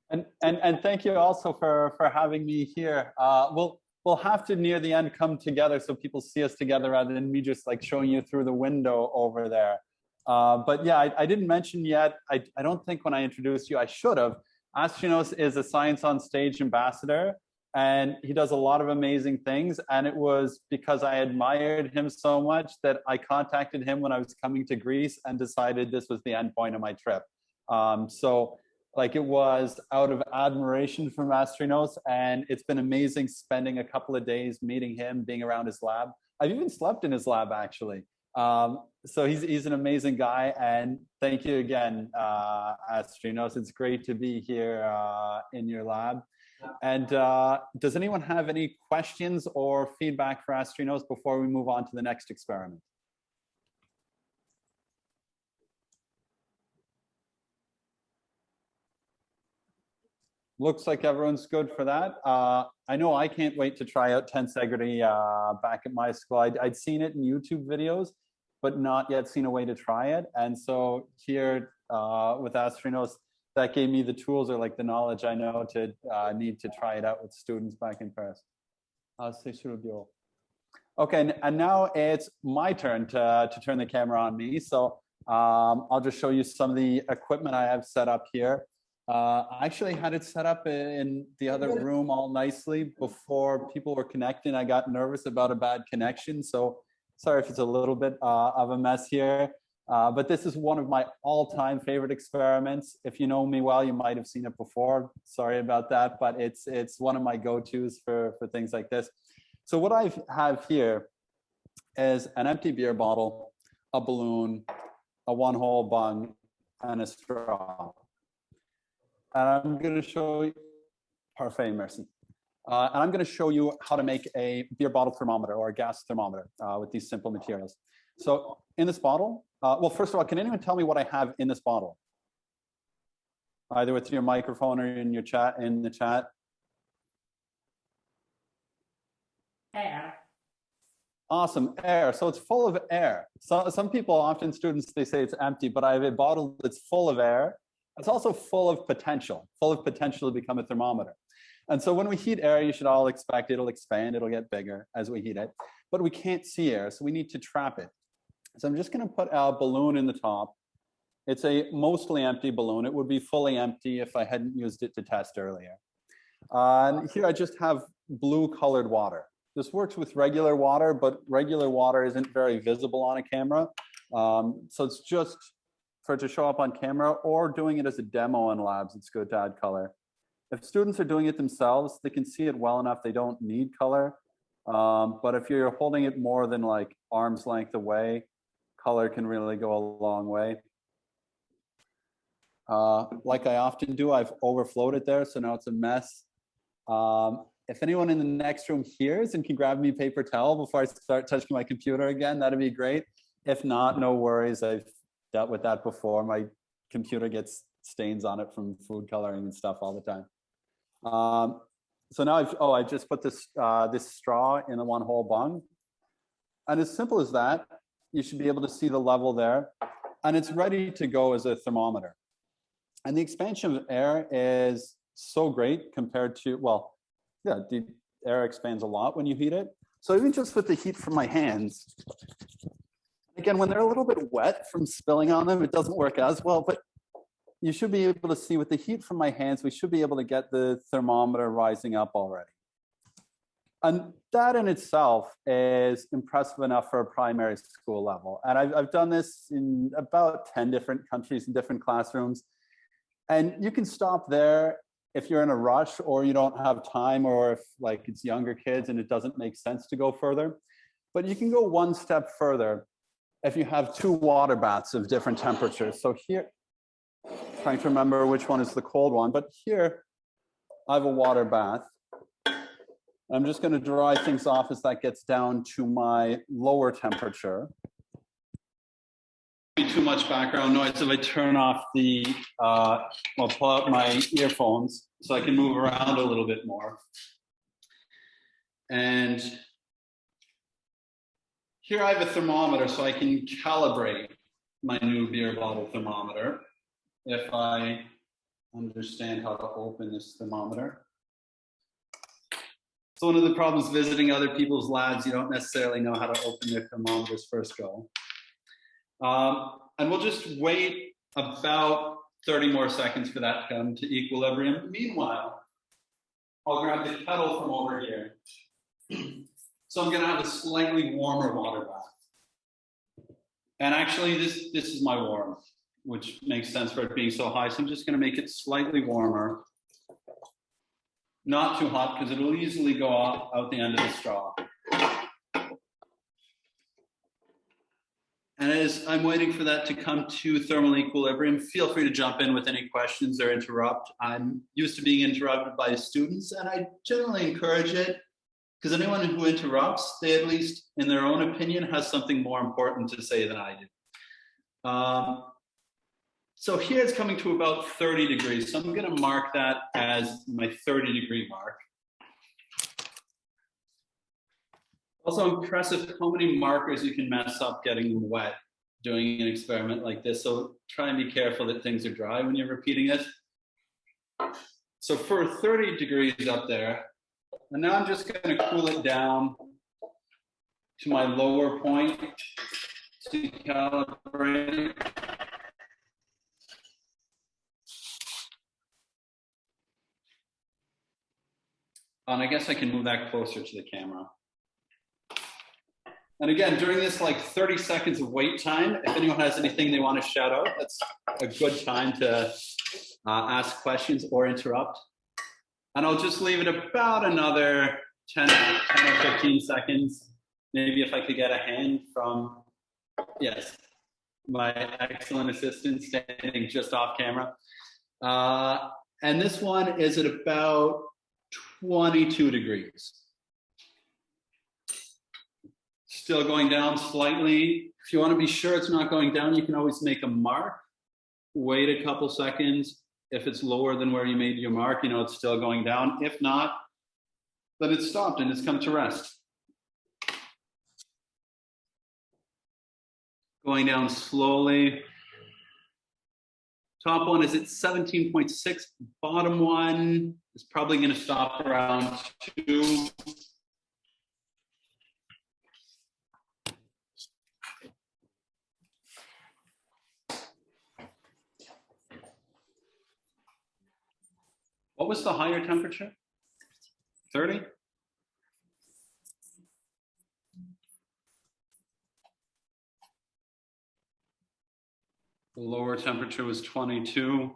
And thank you also for having me here. We'll have to near the end come together so people see us together rather than me just like showing you through the window over there. But yeah, I didn't mention yet, I don't think when I introduced you, I should have. Astrinos is a Science on Stage ambassador, and he does a lot of amazing things. And it was because I admired him so much that I contacted him when I was coming to Greece and decided this was the end point of my trip. So like it was out of admiration from Astrinos, and it's been amazing spending a couple of days meeting him, being around his lab. I've even slept in his lab, actually. So he's an amazing guy, and thank you again, Astrinos. It's great to be here in your lab. And does anyone have any questions or feedback for Astrinos before we move on to the next experiment? Looks like everyone's good for that. I know I can't wait to try out Tensegrity back at my school. I'd seen it in YouTube videos, but not yet seen a way to try it. And so here with Astrinos, that gave me the tools or like the knowledge I know to need to try it out with students back in Paris. Okay, and now it's my turn to turn the camera on me. So I'll just show you some of the equipment I have set up here. I actually had it set up in the other room all nicely before people were connecting. I got nervous about a bad connection, so sorry if it's a little bit of a mess here. But this is one of my all-time favorite experiments. If you know me well, you might have seen it before. Sorry about that, but it's one of my go-tos for things like this. So what I have here is an empty beer bottle, a balloon, a one-hole bung, and a straw. And I'm going to show you, parfait, merci. And I'm going to show you how to make a beer bottle thermometer or a gas thermometer with these simple materials. So in this bottle, well, first of all, can anyone tell me what I have in this bottle? Either with your microphone or in your chat, in the chat. Air. Awesome, air. So it's full of air. So some people, often students, they say it's empty, but I have a bottle that's full of air. It's also full of potential to become a thermometer. And so when we heat air, you should all expect it'll expand, it'll get bigger as we heat it, but we can't see air, so we need to trap it. So I'm just going to put a balloon in the top. It's a mostly empty balloon. It would be fully empty if I hadn't used it to test earlier. And here I just have blue colored water. This works with regular water, but regular water isn't very visible on a camera. So it's just for it to show up on camera, or doing it as a demo in labs, it's good to add color. If students are doing it themselves, they can see it well enough, they don't need color. But if you're holding it more than like arm's length away, color can really go a long way. Like I often do, I've overflowed it there, so now it's a mess. If anyone in the next room hears and can grab me paper towel before I start touching my computer again, that'd be great. If not, no worries. I've dealt with that before. My computer gets stains on it from food coloring and stuff all the time. So now I just put this this straw in the one-hole bung, and as simple as that, you should be able to see the level there, and it's ready to go as a thermometer. And the expansion of air is so great compared to, well, yeah, the air expands a lot when you heat it. So even just with the heat from my hands, again, when they're a little bit wet from spilling on them, it doesn't work as well, but you should be able to see with the heat from my hands, we should be able to get the thermometer rising up already. And that in itself is impressive enough for a primary school level. And I've done this in about 10 different countries in different classrooms. And you can stop there if you're in a rush or you don't have time, or if like it's younger kids and it doesn't make sense to go further. But you can go one step further if you have two water baths of different temperatures. So here, trying to remember which one is the cold one, but here I have a water bath. I'm just going to dry things off as that gets down to my lower temperature. Too much background noise if I turn off the, I'll pull out my earphones so I can move around a little bit more. And here I have a thermometer so I can calibrate my new beer bottle thermometer if I understand how to open this thermometer. So one of the problems visiting other people's labs, you don't necessarily know how to open their thermometers first go. And we'll just wait about 30 more seconds for that to come to equilibrium. Meanwhile, I'll grab the kettle from over here. So I'm going to have a slightly warmer water bath. And actually, this is my warm, which makes sense for it being so high. So I'm just going to make it slightly warmer. Not too hot, because it'll easily go out the end of the straw. And as I'm waiting for that to come to thermal equilibrium, feel free to jump in with any questions or interrupt. I'm used to being interrupted by students, and I generally encourage it, because anyone who interrupts, they at least, in their own opinion, has something more important to say than I do. So here it's coming to about 30 degrees. So I'm going to mark that as my 30-degree mark. Also impressive how many markers you can mess up getting them wet doing an experiment like this. So try and be careful that things are dry when you're repeating it. So for 30 degrees up there, and now I'm just going to cool it down to my lower point to calibrate. And I guess I can move that closer to the camera. And again, during this like 30 seconds of wait time, if anyone has anything they want to shout out, that's a good time to ask questions or interrupt. And I'll just leave it about another 10 or 15 seconds. Maybe if I could get a hand from, yes, my excellent assistant standing just off camera. And this one is at about 22 degrees. Still going down slightly. If you want to be sure it's not going down, you can always make a mark. Wait a couple seconds. If it's lower than where you made your mark, you know it's still going down. If not, then it's stopped and it's come to rest. Going down slowly. Top one is at 17.6. Bottom one is probably going to stop around 2. What was the higher temperature? 30? The lower temperature was 22.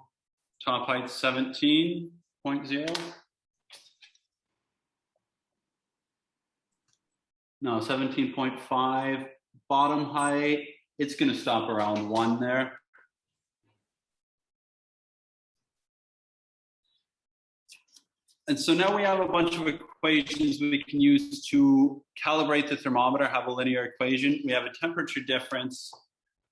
Top height 17.0. No, 17.5. Bottom height, it's going to stop around 1 there. And so now we have a bunch of equations we can use to calibrate the thermometer, have a linear equation. We have a temperature difference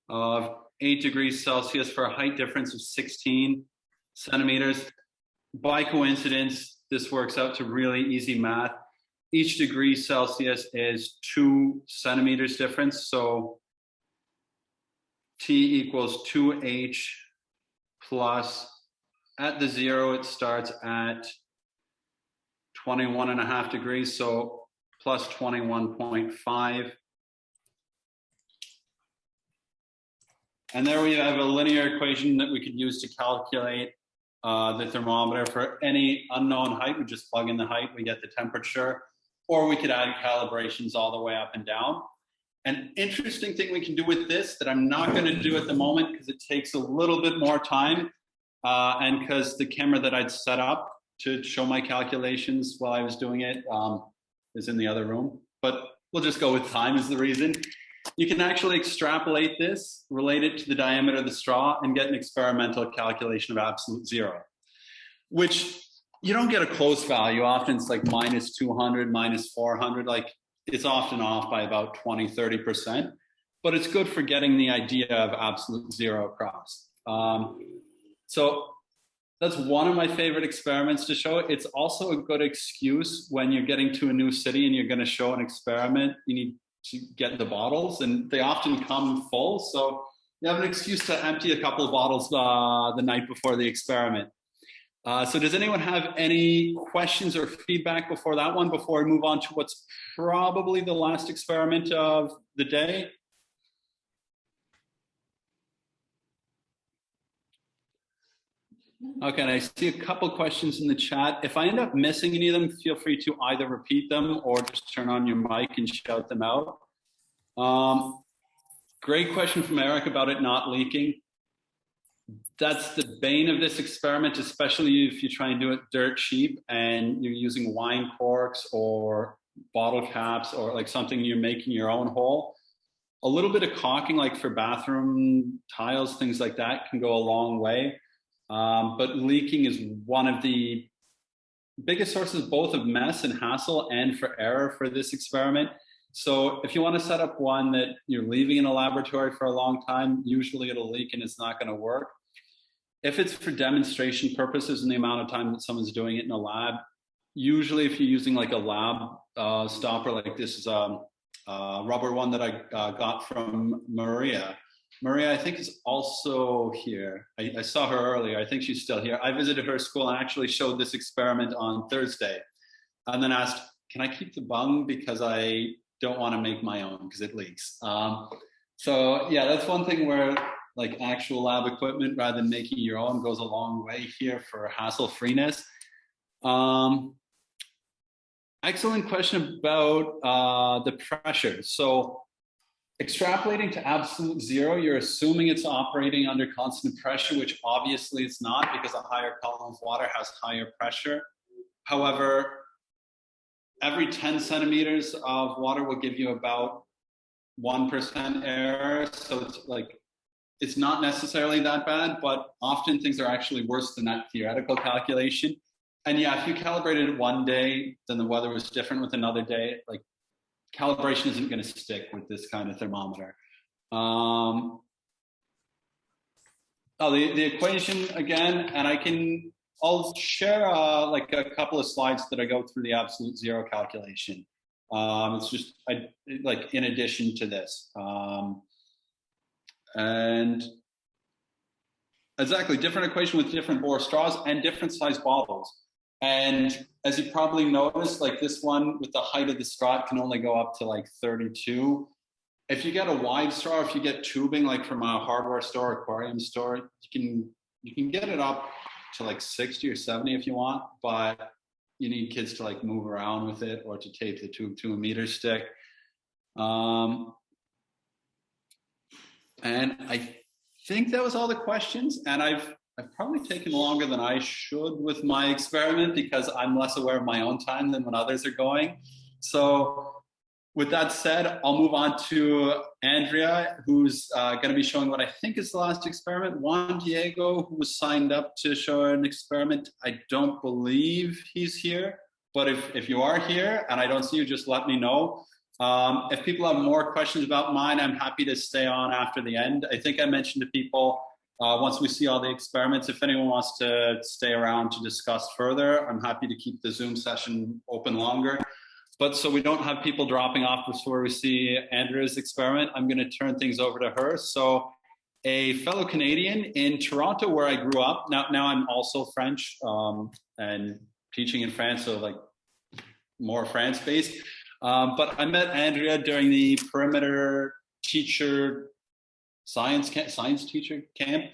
of 8 degrees Celsius for a height difference of 16 centimeters. By coincidence, this works out to really easy math. Each degree Celsius is 2 centimeters difference. So T equals 2H plus, at the 0, it starts at 21.5 degrees, so plus 21.5. And there we have a linear equation that we could use to calculate the thermometer for any unknown height. We just plug in the height, we get the temperature, or we could add calibrations all the way up and down. An interesting thing we can do with this that I'm not going to do at the moment because it takes a little bit more time and because the camera that I'd set up to show my calculations while I was doing it is in the other room, but we'll just go with time as the reason. You can actually extrapolate this, relate it to the diameter of the straw, and get an experimental calculation of absolute 0, which you don't get a close value. Often it's like minus 200, minus 400, like it's often off by about 20, 30%, but it's good for getting the idea of absolute 0 across. So that's one of my favorite experiments to show. It's also a good excuse when you're getting to a new city and you're going to show an experiment. You need to get the bottles, and they often come full. So you have an excuse to empty a couple of bottles the night before the experiment. So does anyone have any questions or feedback before that one, before we move on to what's probably the last experiment of the day? Okay, and I see a couple questions in the chat. If I end up missing any of them, feel free to either repeat them or just turn on your mic and shout them out. Great question from Eric about it not leaking. That's the bane of this experiment, especially if you try and do it dirt cheap and you're using wine corks or bottle caps or like something you're making your own hole. A little bit of caulking, like for bathroom tiles, things like that, can go a long way. But leaking is one of the biggest sources both of mess and hassle and for error for this experiment. So if you want to set up one that you're leaving in a laboratory for a long time, usually it'll leak and it's not going to work. If it's for demonstration purposes and the amount of time that someone's doing it in a lab, usually if you're using like a lab stopper, like this is a rubber one that I got from Maria. Maria, I think, is also here. I saw her earlier. I think she's still here. I visited her school and actually showed this experiment on Thursday and then asked, can I keep the bung because I don't want to make my own because it leaks. So yeah, that's one thing where like actual lab equipment rather than making your own goes a long way here for hassle freeness. Excellent question about the pressure. So extrapolating to absolute zero, you're assuming it's operating under constant pressure, which obviously it's not, because a higher column of water has higher pressure. However, every 10 centimeters of water will give you about 1% error. So it's like, it's not necessarily that bad, but often things are actually worse than that theoretical calculation. And yeah, if you calibrated it one day, then the weather was different with another day. Like, calibration isn't going to stick with this kind of thermometer. The equation again, and I'll share like a couple of slides that I go through the absolute zero calculation. It's just like in addition to this. And exactly, different equation with different bore straws and different size bottles. And as you probably noticed, like this one with the height of the straw can only go up to like 32. If you get a wide straw, if you get tubing like from a hardware store, aquarium store, you can get it up to like 60 or 70 if you want, but you need kids to like move around with it or to tape the tube to a meter stick. And I think that was all the questions. And I've probably taken longer than I should with my experiment because I'm less aware of my own time than when others are going. So with that said, I'll move on to Andrea, who's going to be showing what I think is the last experiment. Juan Diego, who was signed up to show an experiment, I don't believe he's here. But if you are here and I don't see you, just let me know. If people have more questions about mine, I'm happy to stay on after the end. I think I mentioned to people, once we see all the experiments, if anyone wants to stay around to discuss further, I'm happy to keep the Zoom session open longer. But so we don't have people dropping off before we see Andrea's experiment, I'm going to turn things over to her. So a fellow Canadian in Toronto, where I grew up. Now I'm also French and teaching in France, so like more France-based. But I met Andrea during the perimeter teacher science teacher camp,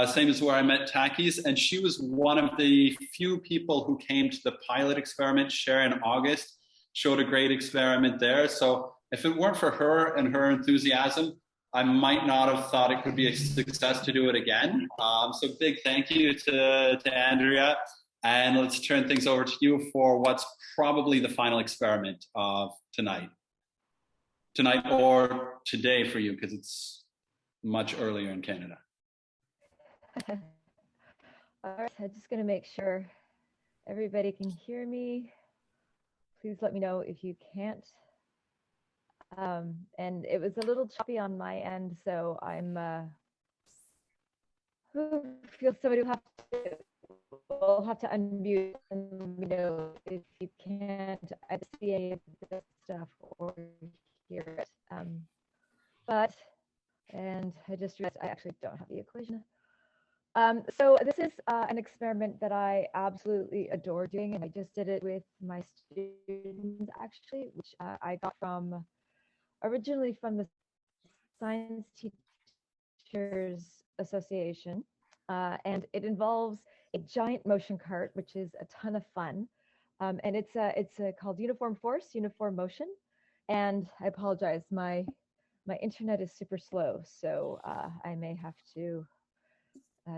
same as where I met Takis, and she was one of the few people who came to the pilot experiment Share in August, showed a great experiment there. So if it weren't for her and her enthusiasm, I might not have thought it could be a success to do it again. So big thank you to Andrea, and let's turn things over to you for what's probably the final experiment of tonight or today for you, because it's much earlier in Canada. All right, I'm just going to make sure everybody can hear me. Please let me know if you can't. And it was a little choppy on my end, so I'm feel somebody will have to unmute and let me know if you can't see any of this stuff or hear it. And I just realized I actually don't have the equation. So this is an experiment that I absolutely adore doing, and I just did it with my students actually, which I got originally from the Science Teachers Association, and it involves a giant motion cart, which is a ton of fun, and it's called Uniform Force, Uniform Motion, and I apologize, my internet is super slow, so I may have to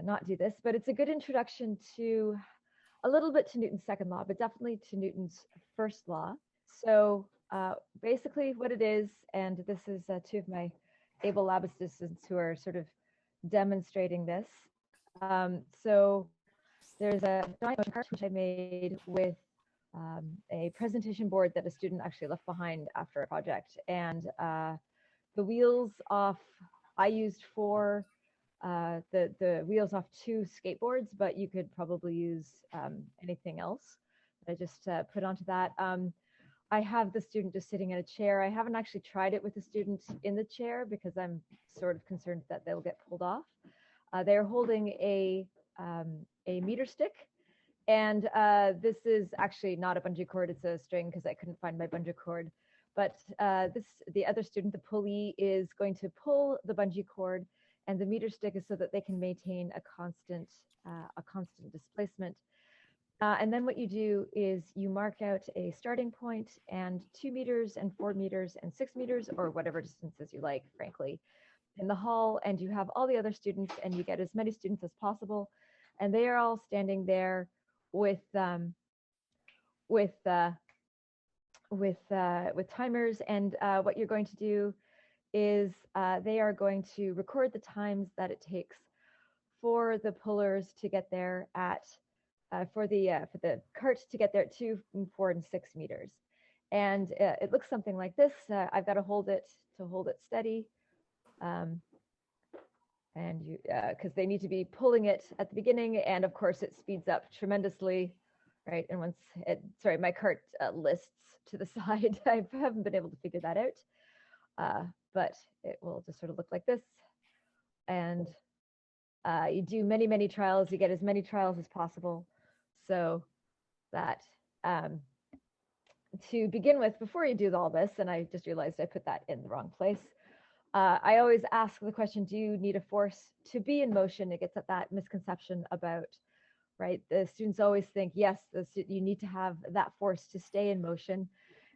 not do this, but it's a good introduction to a little bit to Newton's second law, but definitely to Newton's first law. So basically what it is, and this is two of my able lab assistants who are sort of demonstrating this. So there's a giant motion cart which I made with a presentation board that a student actually left behind after a project, and the wheels off, I used for the wheels off 2 skateboards, but you could probably use anything else. I just put onto that. I have the student just sitting in a chair. I haven't actually tried it with the student in the chair because I'm sort of concerned that they'll get pulled off. They're holding a meter stick, and this is actually not a bungee cord, it's a string because I couldn't find my bungee cord. But the other student, the pulley, is going to pull the bungee cord, and the meter stick is so that they can maintain a constant displacement. And then what you do is you mark out a starting point and 2 meters and 4 meters and 6 meters, or whatever distances you like, frankly, in the hall, and you have all the other students, and you get as many students as possible, and they are all standing there with timers. And what you're going to do is they are going to record the times that it takes for the pullers to get there at for the cart to get there at 2, 4, and 6 meters. And it looks something like this. I've got to hold it steady, and you because they need to be pulling it at the beginning, and of course it speeds up tremendously, right? And once sorry, my cart lists to the side. I haven't been able to figure that out, but it will just sort of look like this. And you do many trials. You get as many trials as possible, so that to begin with, before you do all this, and I just realized I put that in the wrong place, I always ask the question, do you need a force to be in motion? It gets at that misconception about, right? The students always think, yes, you need to have that force to stay in motion.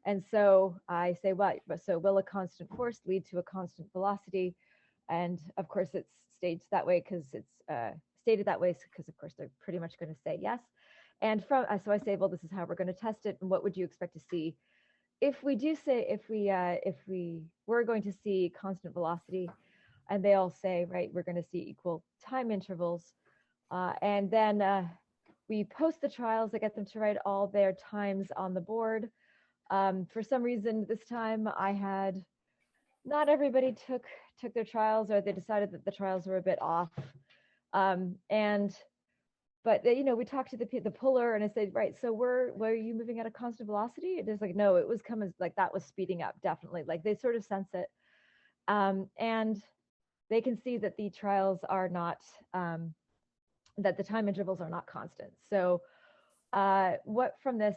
And so I say, well, so will a constant force lead to a constant velocity? And of course it's staged that way because it's stated that way because of course they're pretty much going to say yes. And so I say, well, this is how we're going to test it. And what would you expect to see? If we do say, if we were going to see constant velocity, and they all say, right, we're going to see equal time intervals. And then we post the trials. I get them to write all their times on the board. For some reason this time not everybody took their trials, or they decided that the trials were a bit off. But we talked to the puller, and I said, right, so were you moving at a constant velocity? It is like, no, it was coming, like that was speeding up, definitely. Like they sort of sense it. And they can see that the trials are not, that the time intervals are not constant. So what from this,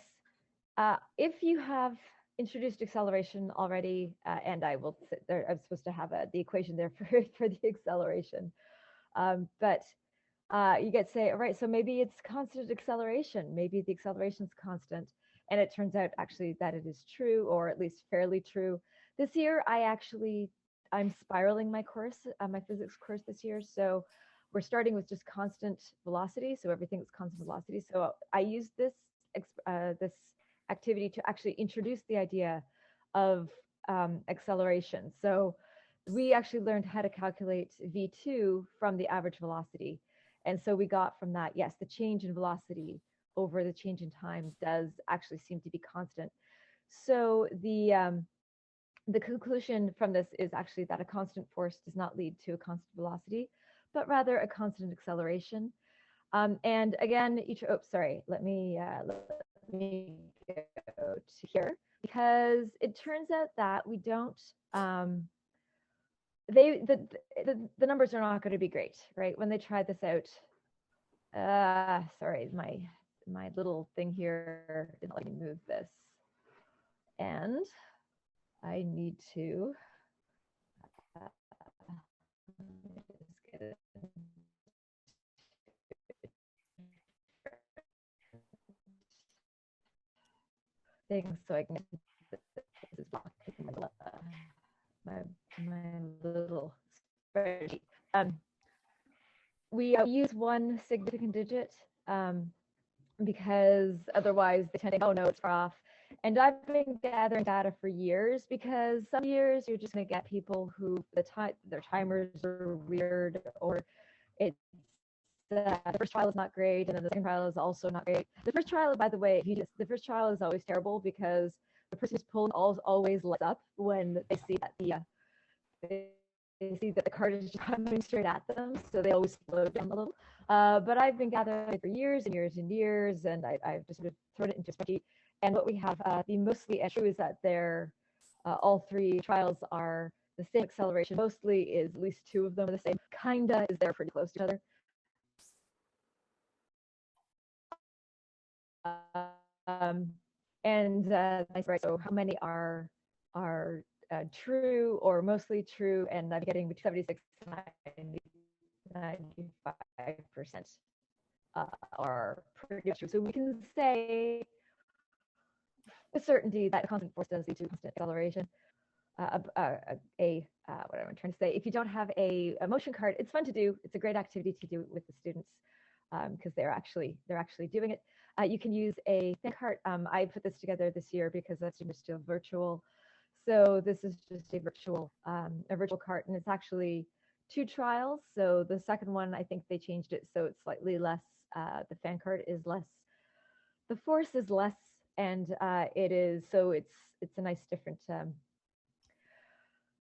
if you have introduced acceleration already, and I will sit there, I'm supposed to have the equation there for the acceleration. But you get say, all right, so maybe it's constant acceleration. Maybe the acceleration is constant. And it turns out actually that it is true, or at least fairly true. This year, I'm spiraling my course, my physics course this year. So we're starting with just constant velocity. So everything is constant velocity. So I use this activity to actually introduce the idea of acceleration. So we actually learned how to calculate V2 from the average velocity. And so we got from that, yes, the change in velocity over the change in time does actually seem to be constant. So the conclusion from this is actually that a constant force does not lead to a constant velocity, but rather a constant acceleration. And again, let me go to here, because it turns out that we don't, the numbers are not going to be great, right? When they try this out, sorry, my little thing here didn't let me move this, and I need to just get it. Things so I can this is blocking my little spreadsheet. We use one significant digit because otherwise they tend to, oh no, it's far off. And I've been gathering data for years, because some years you're just going to get people who their timers are weird, or it's the first trial is not great, and then the second trial is also not great. The first trial, by the way, the first trial is always terrible, because the person who's pulling always lights up when they see that the cart is coming straight at them, so they always slow down a little. But I've been gathering for years and years and years, and I've just sort of thrown it into a spreadsheet. And what we have, the mostly true is that all three trials are the same acceleration. Mostly is at least two of them are the same. Kinda is they're pretty close to each other. Right, so how many are true or mostly true? And I'm getting between 76 and 95% are pretty much true. So we can say with certainty that a constant force does lead to constant acceleration. What am I trying to say? If you don't have a motion cart, it's fun to do. It's a great activity to do with the students because they're actually doing it. You can use a thin cart. I put this together this year because the students are still virtual. So this is just a virtual cart, and it's actually 2 trials. So the second one, I think they changed it so it's slightly less. The fan cart is less. The force is less, and it's a nice different.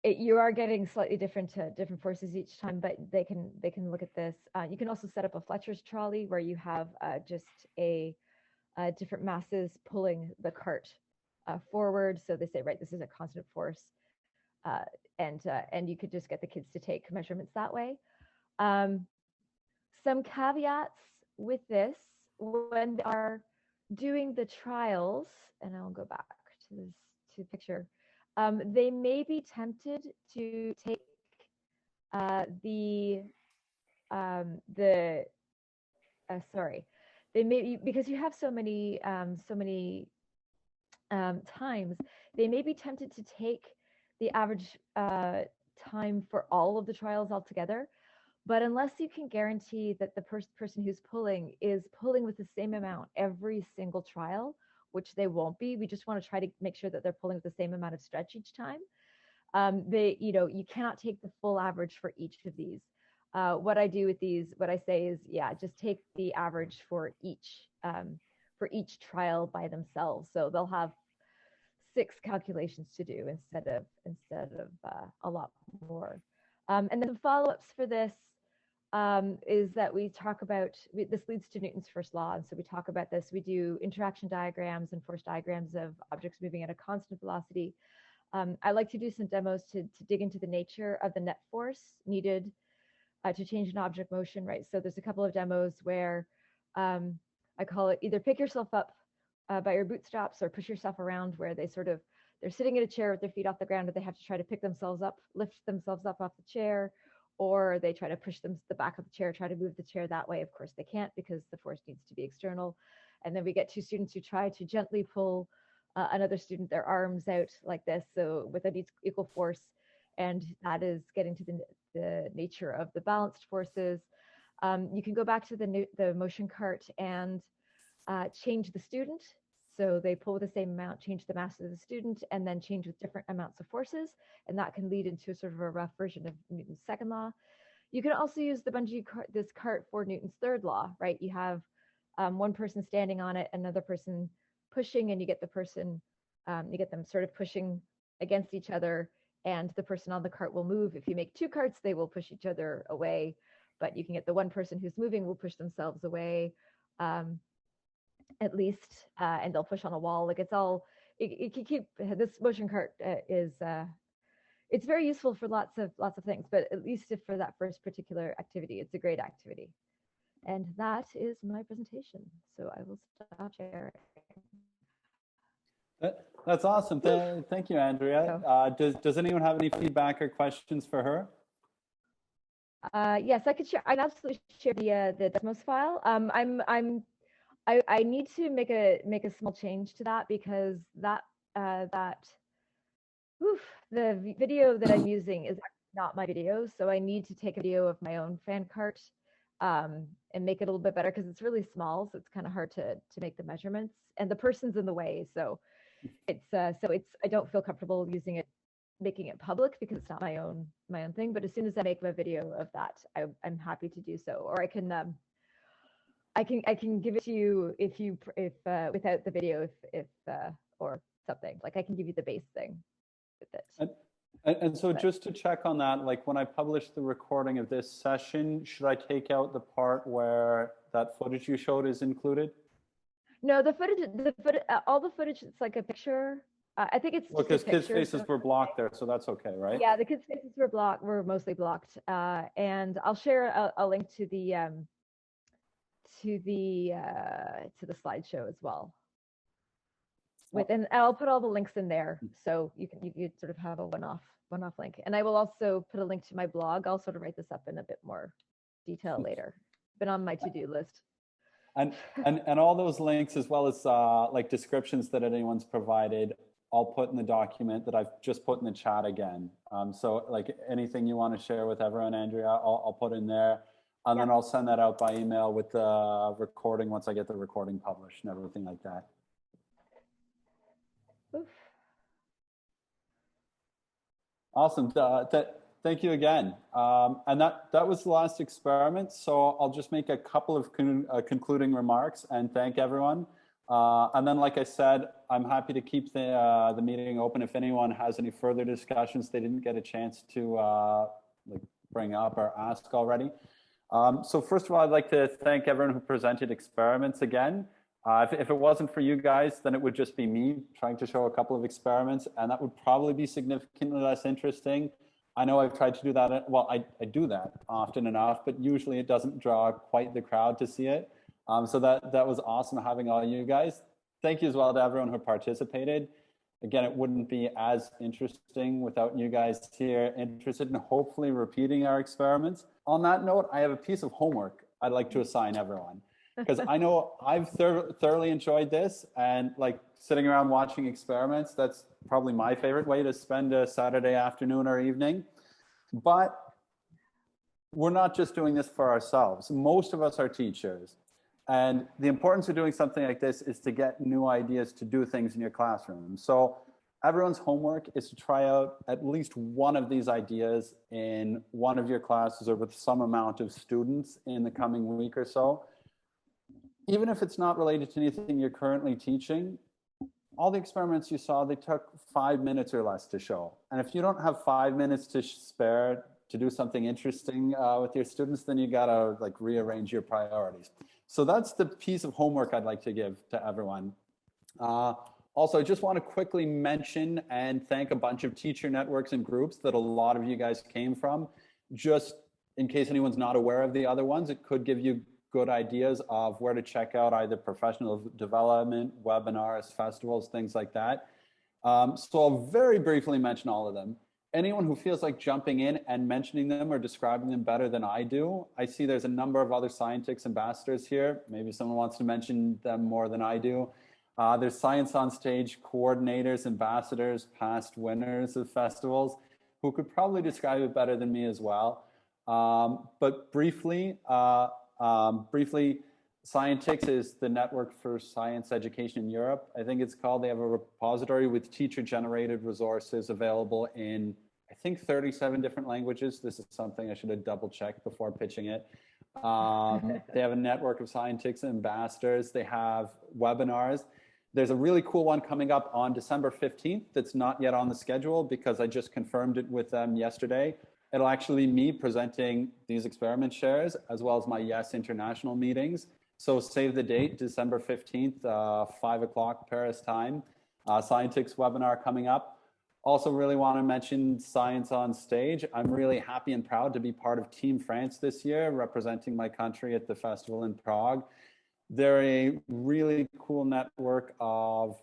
You are getting slightly different forces each time, but they can look at this. You can also set up a Fletcher's trolley where you have just different masses pulling the cart forward. So they say, right, this is a constant force, and you could just get the kids to take measurements that way. Some caveats with this when they are doing the trials, and I'll go back to the picture. They may be tempted to take they may, because you have so many times, they may be tempted to take the average time for all of the trials altogether. But unless you can guarantee that the person who's pulling is pulling with the same amount every single trial, which they won't be, we just want to try to make sure that they're pulling with the same amount of stretch each time. You cannot take the full average for each of these. What I do with these, what I say is, just take the average for each trial by themselves. So they'll have 6 calculations to do instead of a lot more. And then the follow-ups for this is that we talk about, this leads to Newton's first law. And so we talk about this. We do interaction diagrams and force diagrams of objects moving at a constant velocity. I like to do some demos to dig into the nature of the net force needed to change an object motion, right? So there's a couple of demos where I call it either pick yourself up by your bootstraps or push yourself around, where they're sitting in a chair with their feet off the ground, and they have to try to pick themselves up, lift themselves up off the chair, or they try to push the back of the chair, try to move the chair that way. Of course, they can't because the force needs to be external. And then we get 2 students who try to gently pull another student, their arms out like this, so with an equal force. And that is getting to the nature of the balanced forces. You can go back to the motion cart and change the student. So they pull with the same amount, change the mass of the student, and then change with different amounts of forces. And that can lead into sort of a rough version of Newton's second law. You can also use the bungee this cart for Newton's third law, right? You have one person standing on it, another person pushing, and you get them sort of pushing against each other, and the person on the cart will move. If you make 2 carts, they will push each other away, but you can get the one person who's moving will push themselves away. At least, and they'll push on a wall. Like it can keep this motion cart it's very useful for lots of things, but at least for that first particular activity, it's a great activity. And that is my presentation. So I will stop sharing. That's awesome. Thank you, Andrea. Does anyone have any feedback or questions for her? Yes, I could share. I can absolutely share the demos file. I need to make a small change to that because the video that I'm using is not my video, so I need to take a video of my own fan cart and make it a little bit better because it's really small, so it's kind of hard to make the measurements, and the person's in the way, so I don't feel comfortable making it public because it's not my own thing. But as soon as I make my video of that, I'm happy to do so, or I can give it to you if without the video or something. Like I can give you the base thing with it. And so just to check on that, like when I publish the recording of this session, should I take out the part where that footage you showed is included? No, the footage, all the footage, it's like a picture. I think it's because kids' faces were blocked there, so that's okay, right? Yeah, the kids' faces were mostly blocked, and I'll share a link to the slideshow as well. And I'll put all the links in there, so you sort of have a one-off link. And I will also put a link to my blog. I'll sort of write this up in a bit more detail later. Been on my to-do list. And all those links, as well as like descriptions that anyone's provided, I'll put in the document that I've just put in the chat again. So like anything you want to share with everyone, Andrea, I'll put in there. And then I'll send that out by email with the recording once I get the recording published and everything like that. Oof. Awesome. Thank you again. And that was the last experiment. So I'll just make a couple of concluding remarks and thank everyone. And then, like I said, I'm happy to keep the meeting open if anyone has any further discussions they didn't get a chance to like bring up or ask already. So first of all, I'd like to thank everyone who presented experiments again. If it wasn't for you guys, then it would just be me trying to show a couple of experiments, and that would probably be significantly less interesting. I know I've tried to do that. Well, I do that often enough, but usually it doesn't draw quite the crowd to see it. So that was awesome having all you guys. Thank you as well to everyone who participated. Again, it wouldn't be as interesting without you guys here interested in hopefully repeating our experiments. On that note, I have a piece of homework I'd like to assign everyone, because I know I've thoroughly enjoyed this, and like sitting around watching experiments, that's probably my favorite way to spend a Saturday afternoon or evening. But we're not just doing this for ourselves. Most of us are teachers. And the importance of doing something like this is to get new ideas to do things in your classroom. So everyone's homework is to try out at least one of these ideas in one of your classes or with some amount of students in the coming week or so. Even if it's not related to anything you're currently teaching, all the experiments you saw, they took 5 minutes or less to show. And if you don't have 5 minutes to spare to do something interesting with your students, then you gotta like rearrange your priorities. So that's the piece of homework I'd like to give to everyone. Also, I just want to quickly mention and thank a bunch of teacher networks and groups that a lot of you guys came from. Just in case anyone's not aware of the other ones, it could give you good ideas of where to check out either professional development, webinars, festivals, things like that. So I'll very briefly mention all of them. Anyone who feels like jumping in and mentioning them or describing them better than I do, I see there's a number of other Scientix ambassadors here. Maybe someone wants to mention them more than I do. There's Science on Stage coordinators, ambassadors, past winners of festivals who could probably describe it better than me as well. But briefly, Scientix is the network for science education in Europe. I think it's called. They have a repository with teacher-generated resources available in, I think, 37 different languages. This is something I should have double-checked before pitching it. They have a network of Scientix ambassadors. They have webinars. There's a really cool one coming up on December 15th that's not yet on the schedule because I just confirmed it with them yesterday. It'll actually be me presenting these experiment shares as well as my YES International meetings. So save the date, December 15th, 5 o'clock Paris time. Scientix webinar coming up. Also really want to mention Science on Stage. I'm really happy and proud to be part of Team France this year, representing my country at the festival in Prague. They're a really cool network of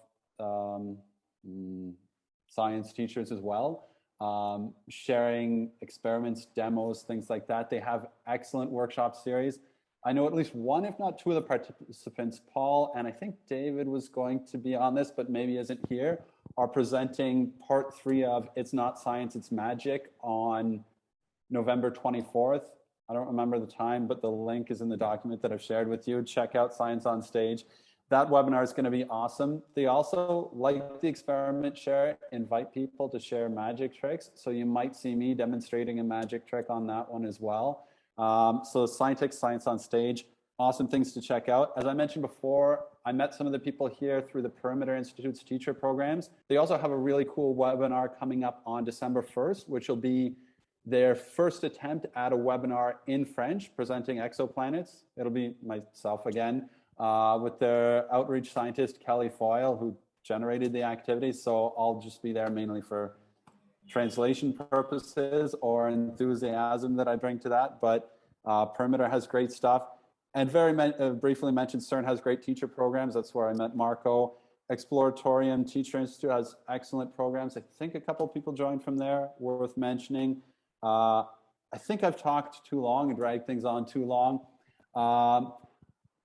science teachers as well, sharing experiments, demos, things like that. They have excellent workshop series. I know at least one, if not two of the participants, Paul, and I think David was going to be on this, but maybe isn't here, are presenting part 3 of It's Not Science, It's Magic on November 24th. I don't remember the time, but the link is in the document that I've shared with you. Check out Science on Stage. That webinar is going to be awesome. They also, like the experiment share, invite people to share magic tricks. So you might see me demonstrating a magic trick on that one as well. So Scientix, Science on Stage, awesome things to check out. As I mentioned before, I met some of the people here through the Perimeter Institute's teacher programs. They also have a really cool webinar coming up on December 1st, which will be their first attempt at a webinar in French presenting exoplanets. It'll be myself again with their outreach scientist, Kelly Foyle, who generated the activities. So I'll just be there mainly for translation purposes or enthusiasm that I bring to that. But Perimeter has great stuff. And very briefly mentioned, CERN has great teacher programs. That's where I met Marco. Exploratorium Teacher Institute has excellent programs. I think a couple people joined from there, worth mentioning. I think I've talked too long and dragged things on too long.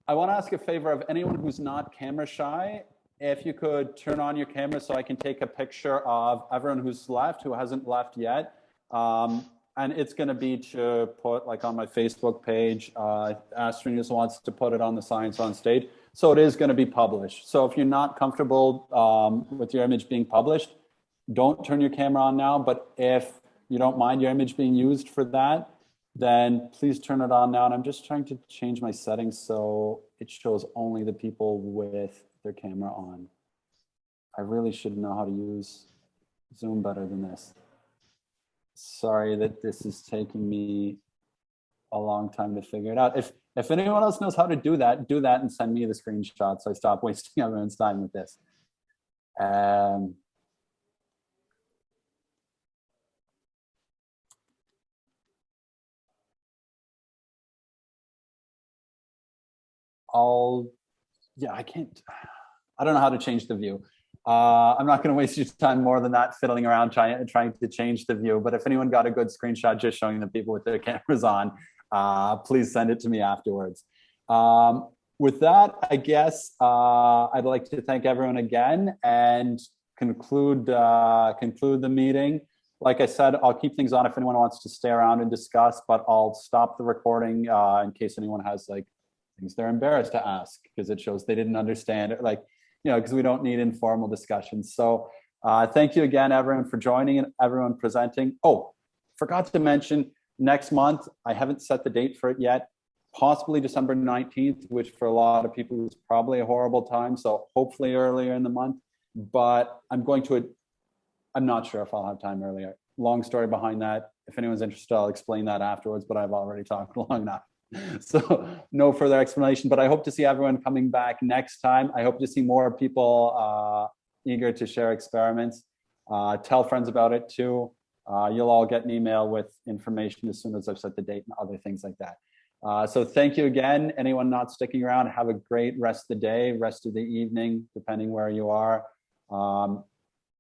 I want to ask a favor of anyone who's not camera shy. If you could turn on your camera so I can take a picture of everyone who's left, who hasn't left yet. And it's going to be to put like on my Facebook page. Astrinos wants to put it on the Science on Stage. So it is going to be published. So if you're not comfortable with your image being published, don't turn your camera on now. But if you don't mind your image being used for that, then please turn it on now. And I'm just trying to change my settings so it shows only the people with their camera on. I really should know how to use Zoom better than this. Sorry that this is taking me a long time to figure it out. If anyone else knows how to do that and send me the screenshot so I stop wasting everyone's time with this. I don't know how to change the view. I'm not going to waste your time more than that fiddling around trying to change the view. But if anyone got a good screenshot just showing the people with their cameras on, please send it to me afterwards. With that, I guess I'd like to thank everyone again and conclude the meeting. Like I said, I'll keep things on if anyone wants to stay around and discuss, but I'll stop the recording in case anyone has like things they're embarrassed to ask because it shows they didn't understand it, like, you know, because we don't need informal discussions. So thank you again, everyone, for joining and everyone presenting. Oh, forgot to mention, next month, I haven't set the date for it yet, possibly December 19th, which for a lot of people is probably a horrible time. So hopefully earlier in the month, but I'm not sure if I'll have time earlier. Long story behind that. If anyone's interested, I'll explain that afterwards, but I've already talked long enough. So no further explanation, but I hope to see everyone coming back next time. I hope to see more people eager to share experiments. Tell friends about it too. You'll all get an email with information as soon as I've set the date and other things like that. So thank you again. Anyone not sticking around, have a great rest of the day, rest of the evening, depending where you are.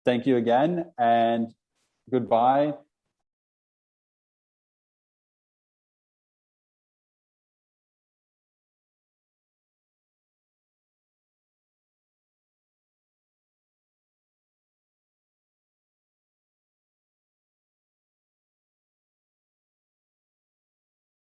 Thank you again and goodbye.